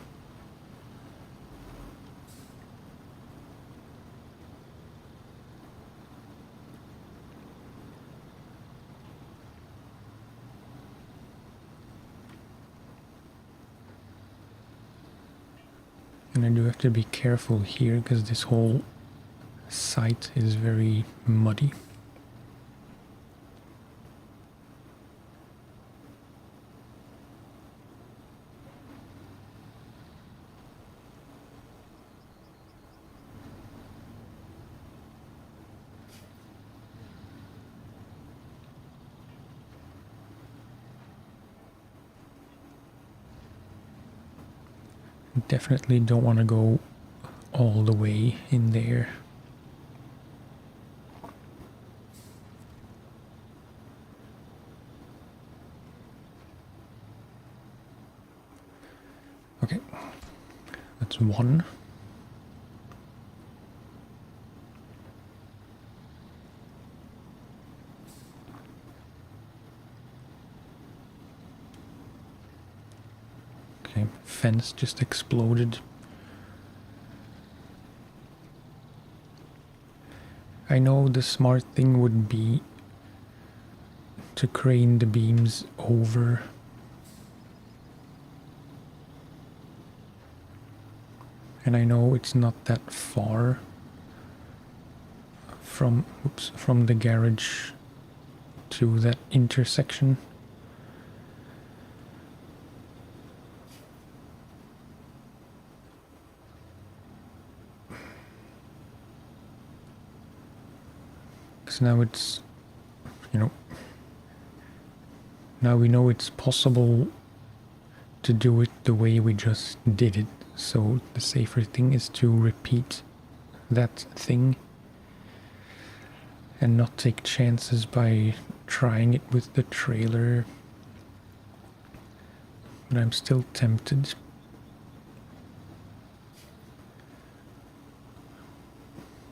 [SPEAKER 1] And I do have to be careful here because this whole site is very muddy. Definitely don't want to go all the way in there. Okay, that's one. Okay, fence just exploded. I know the smart thing would be to crane the beams over. And I know it's not that far from the garage to that intersection. Because now it's, now we know it's possible to do it the way we just did it. So the safer thing is to repeat that thing and not take chances by trying it with the trailer. But I'm still tempted.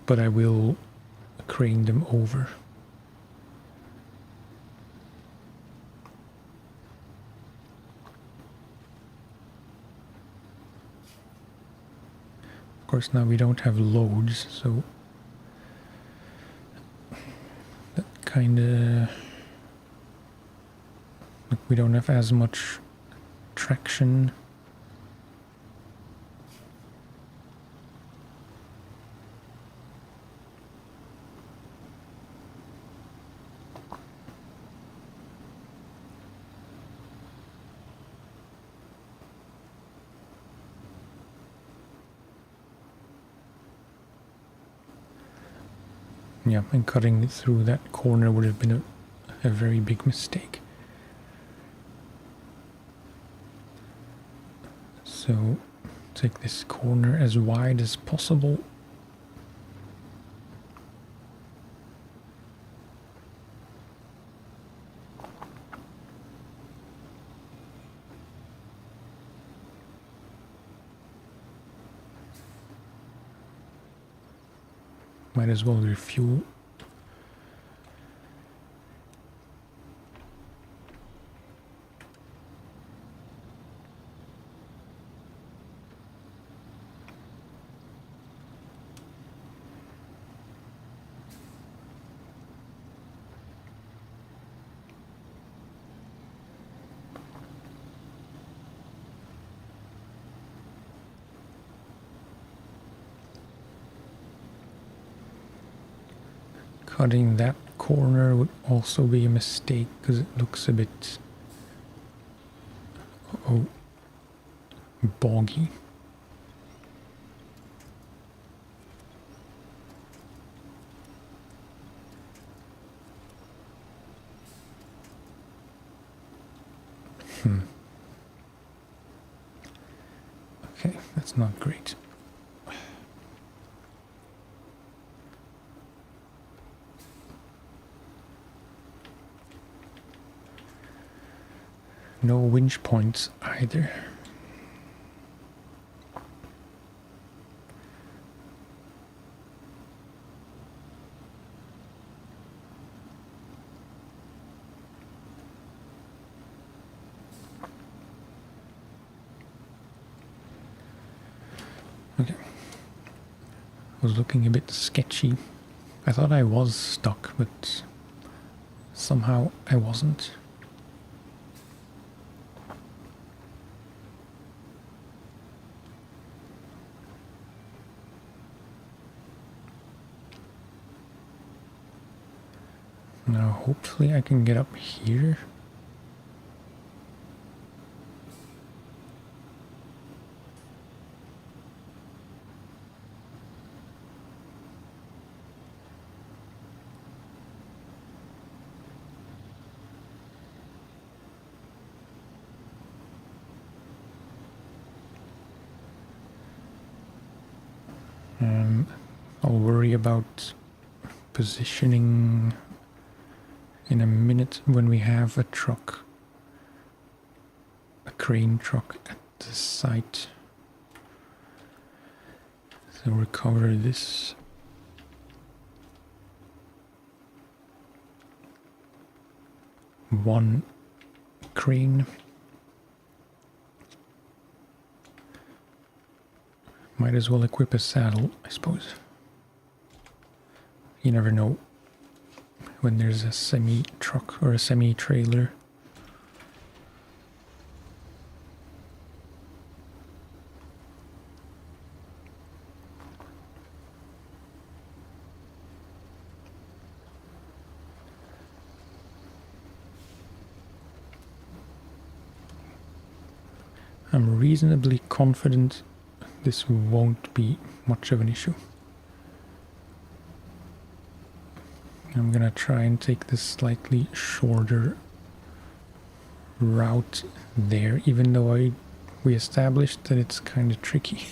[SPEAKER 1] But I will crane them over. Of course, now we don't have loads, so that kinda... Like we don't have as much traction. Yeah, and cutting through that corner would have been a very big mistake. So take this corner as wide as possible. Might as well refuel. Cutting that corner would also be a mistake because it looks a bit boggy. Okay, that's not great. No winch points either. Okay. Was looking a bit sketchy. I thought I was stuck, but somehow I wasn't. Now hopefully I can get up here. I'll worry about positioning in a minute when we have a truck, a crane truck at the site. So recover this. One crane. Might as well equip a saddle, I suppose. You never know when there's a semi-truck or a semi-trailer. I'm reasonably confident this won't be much of an issue. I'm gonna try and take this slightly shorter route there, even though we established that it's kind of tricky.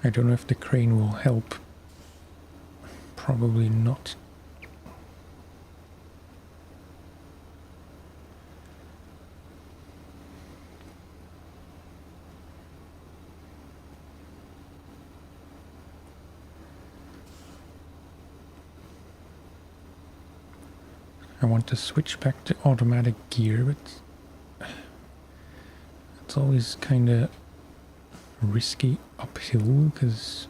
[SPEAKER 1] I don't know if the crane will help. Probably not. I want to switch back to automatic gear, but it's always kind of risky uphill because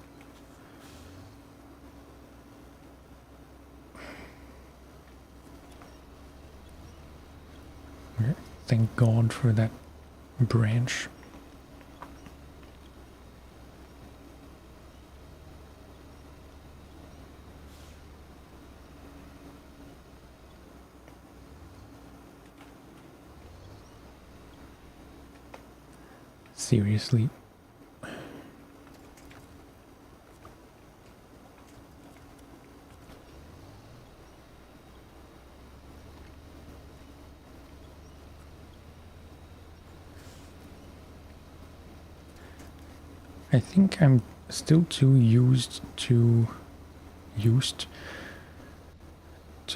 [SPEAKER 1] thank God for that branch. Seriously. I think I'm still too used to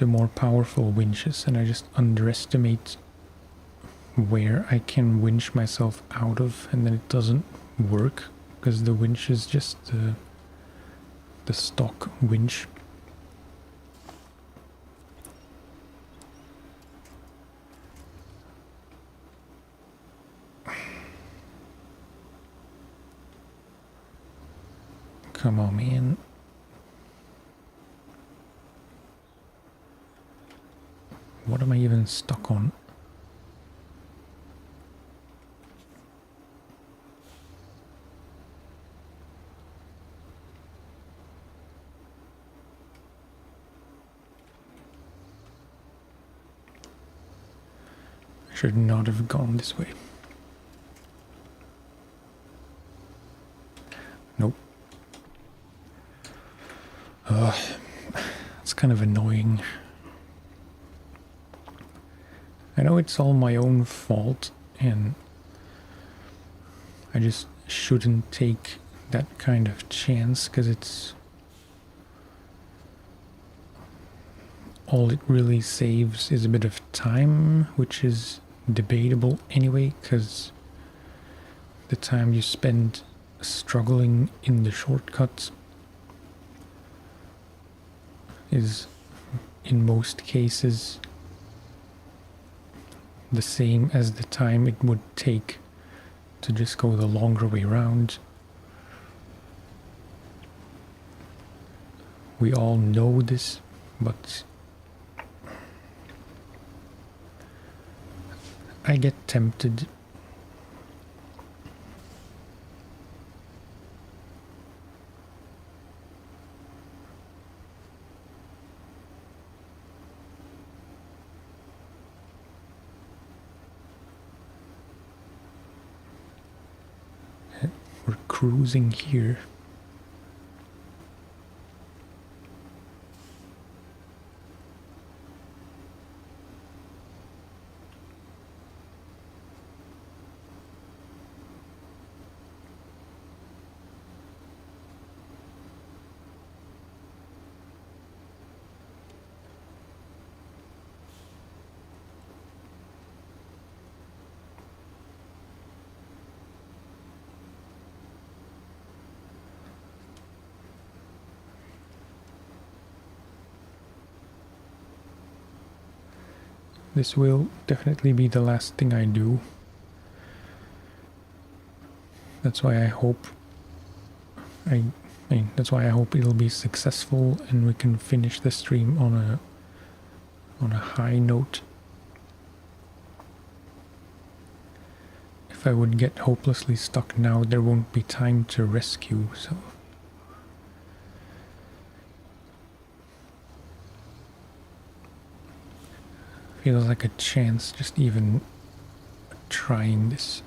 [SPEAKER 1] more powerful winches, and I just underestimate where I can winch myself out of, and then it doesn't work because the winch is just the stock winch. Come on, man. What am I even stuck on? I should not have gone this way. Nope. It's kind of annoying. I know it's all my own fault, and I just shouldn't take that kind of chance, because it's all it really saves is a bit of time, which is debatable anyway, because the time you spend struggling in the shortcuts is in most cases the same as the time it would take to just go the longer way around. We all know this, but I get tempted. We're cruising here. This will definitely be the last thing I do. That's why I hope that's why I hope it'll be successful and we can finish the stream on a high note. If I would get hopelessly stuck now, there won't be time to rescue, so feels like a chance just even trying this.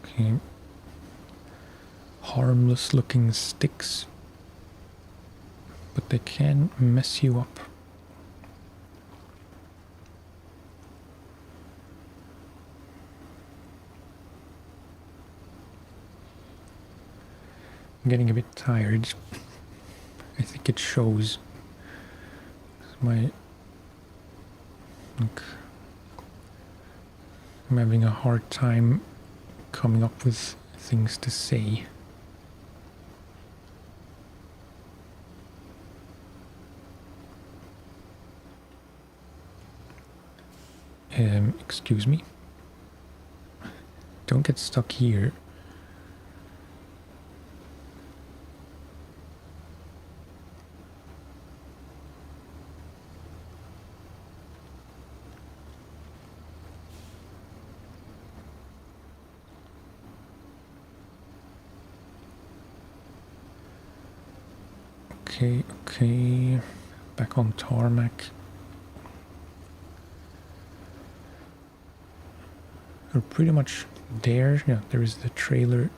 [SPEAKER 1] Okay. Harmless looking sticks, but they can mess you up. I'm getting a bit tired. I think it shows. My... Look, I'm having a hard time coming up with things to say. Excuse me? Don't get stuck here. Okay. Back on tarmac. We're pretty much there. Yeah, there is the trailer.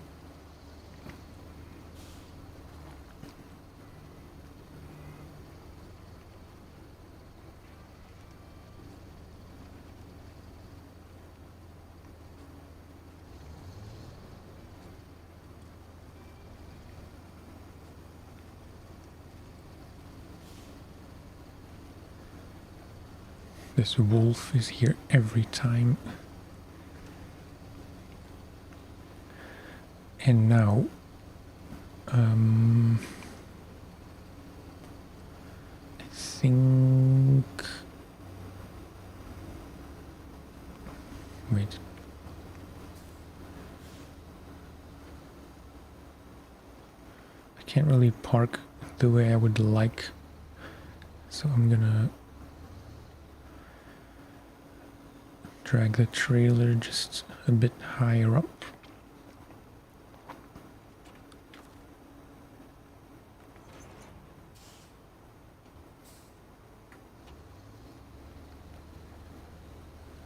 [SPEAKER 1] This wolf is here every time. And now, I think... Wait. I can't really park the way I would like, so I'm gonna drag the trailer just a bit higher up.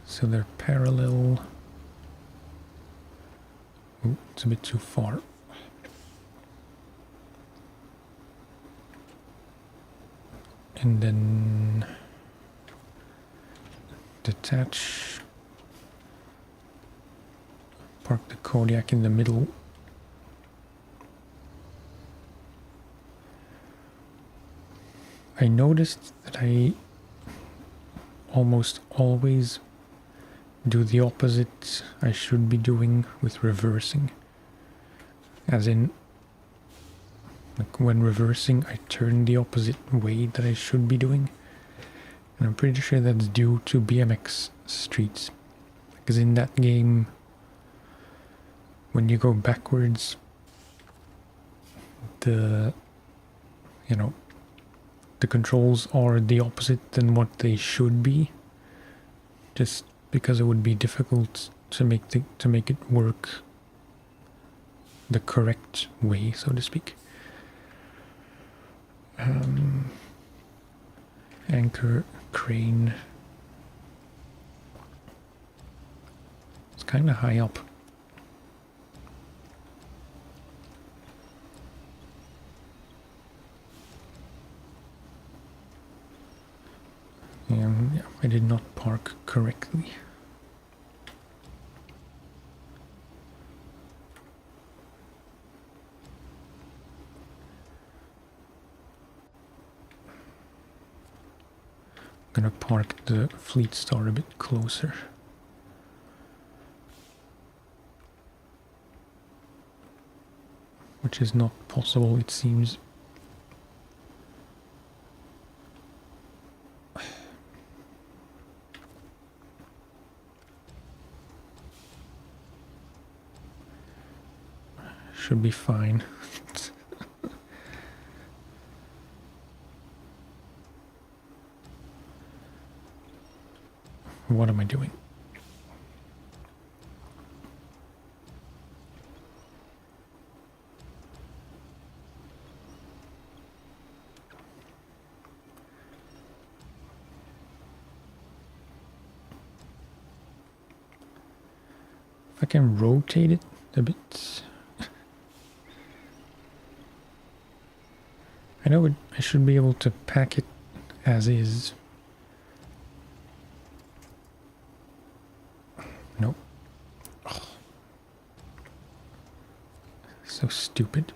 [SPEAKER 1] So they're parallel. Ooh, it's a bit too far. And then detach. Park the Kodiak in the middle. I noticed that I almost always do the opposite I should be doing with reversing. As in, like when reversing, I turn the opposite way that I should be doing. And I'm pretty sure that's due to BMX streets. Because in that game, when you go backwards, the controls are the opposite than what they should be. Just because it would be difficult to make it work the correct way, so to speak. Anchor, crane. It's kind of high up. And yeah, I did not park correctly. I'm gonna park the Fleet Star a bit closer. Which is not possible, it seems. Should be fine. What am I doing? If I can rotate it a bit. I know I should be able to pack it as is. Nope. Oh. So stupid.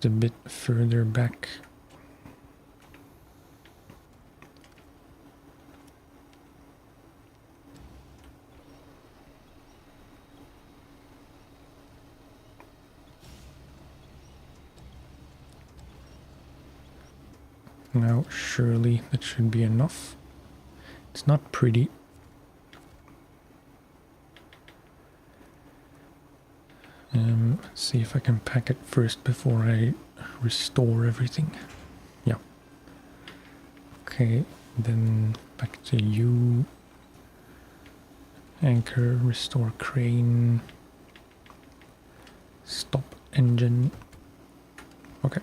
[SPEAKER 1] a bit further back. Now, surely that should be enough. It's not pretty. Let's see if I can pack it first before I restore everything. Yeah. Okay, then back to you. Anchor, restore crane. Stop engine. Okay.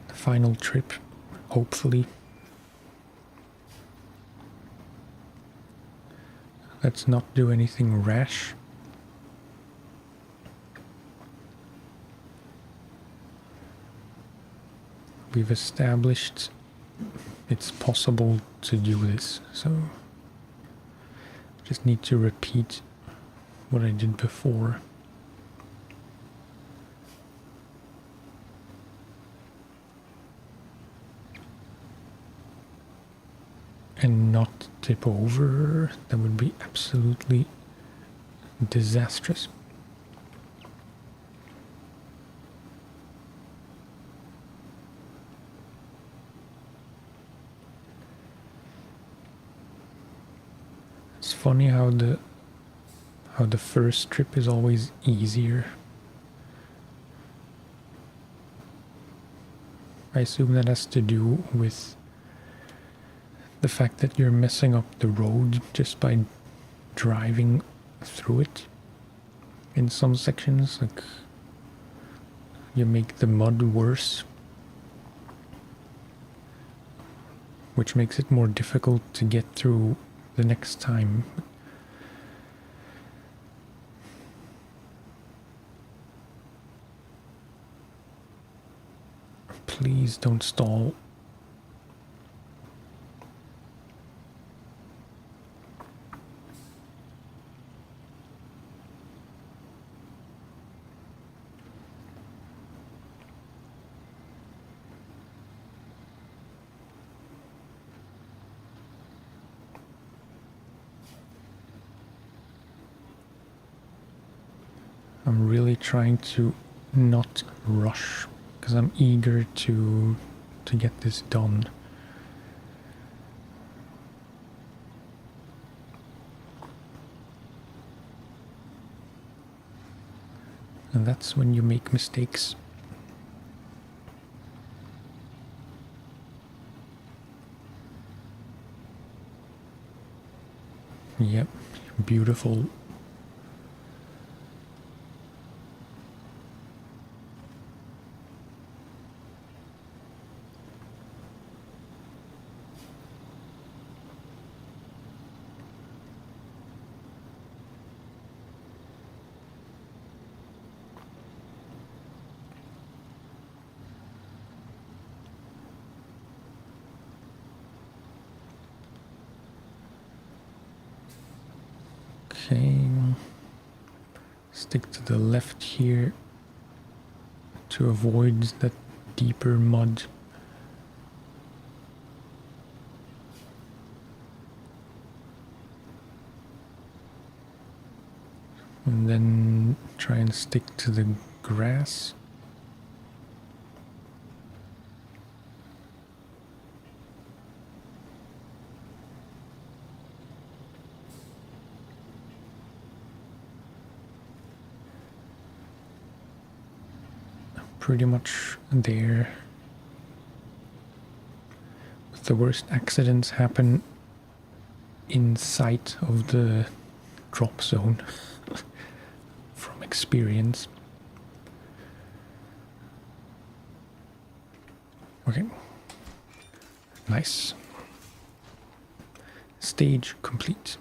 [SPEAKER 1] Final trip, hopefully. Let's not do anything rash. We've established it's possible to do this, so just need to repeat what I did before. And not tip over. That would be absolutely disastrous. It's funny how the first trip is always easier. I assume that has to do with the fact that you're messing up the road just by driving through it. In some sections, like, you make the mud worse, which makes it more difficult to get through the next time. Please don't stall. I'm really trying to not rush because I'm eager to get this done. And that's when you make mistakes. Yep, beautiful. Okay, stick to the left here to avoid that deeper mud. And then try and stick to the grass. Pretty much there. But the worst accidents happen in sight of the drop zone from experience. Okay. Nice. Stage complete.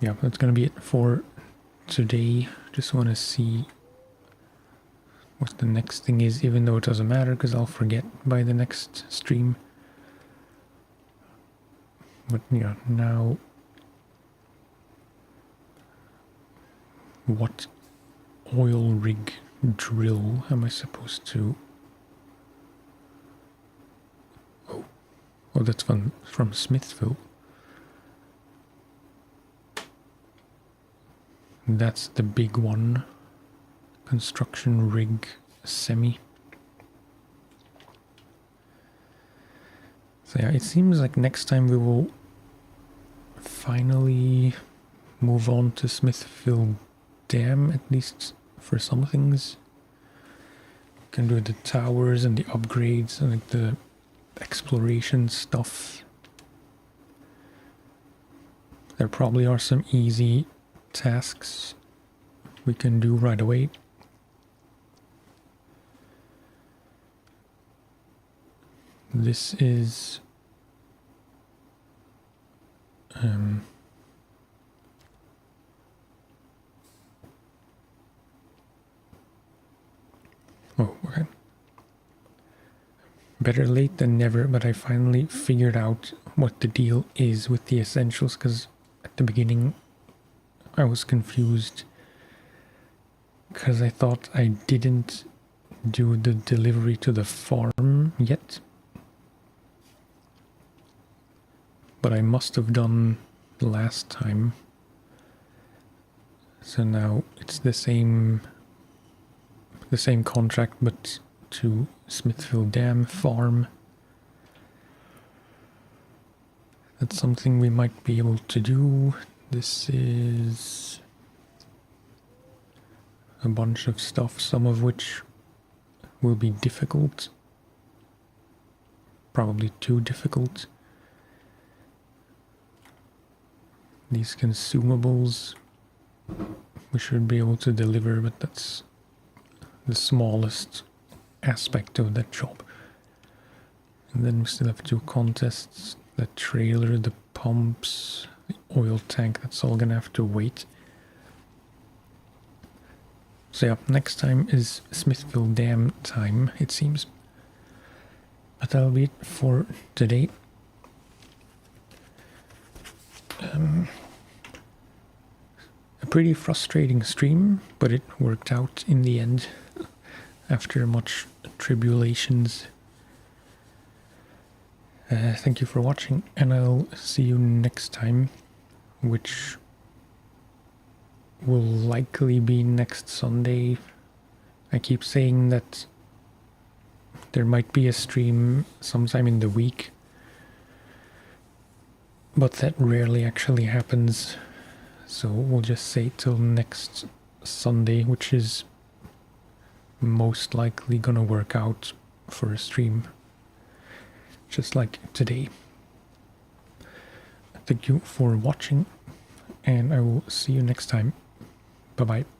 [SPEAKER 1] Yeah, that's gonna be it for today. Just want to see what the next thing is, even though it doesn't matter because I'll forget by the next stream. But yeah, now what oil rig drill am I supposed to... Oh, that's from Smithville. That's the big one. Construction rig semi. So yeah, it seems like next time we will finally move on to Smithville Dam, at least for some things. Can do the towers and the upgrades and like the exploration stuff. There probably are some easy tasks we can do right away. This is oh, okay. Better late than never, but I finally figured out what the deal is with the essentials, because at the beginning I was confused because I thought I didn't do the delivery to the farm yet. But I must have done last time. So now it's the same contract, but to Smithville Dam Farm. That's something we might be able to do. This is a bunch of stuff, some of which will be difficult. Probably too difficult. These consumables we should be able to deliver, but that's the smallest aspect of that job. And then we still have 2 contests, the trailer, the pumps, the oil tank, that's all gonna have to wait. So yeah, next time is Smithville Dam time, it seems. But that'll be it for today. A pretty frustrating stream, but it worked out in the end after much tribulations. Thank you for watching, and I'll see you next time, which will likely be next Sunday. I keep saying that there might be a stream sometime in the week, but that rarely actually happens, so we'll just say till next Sunday, which is most likely gonna work out for a stream, just like today. Thank you for watching, and I will see you next time. Bye bye.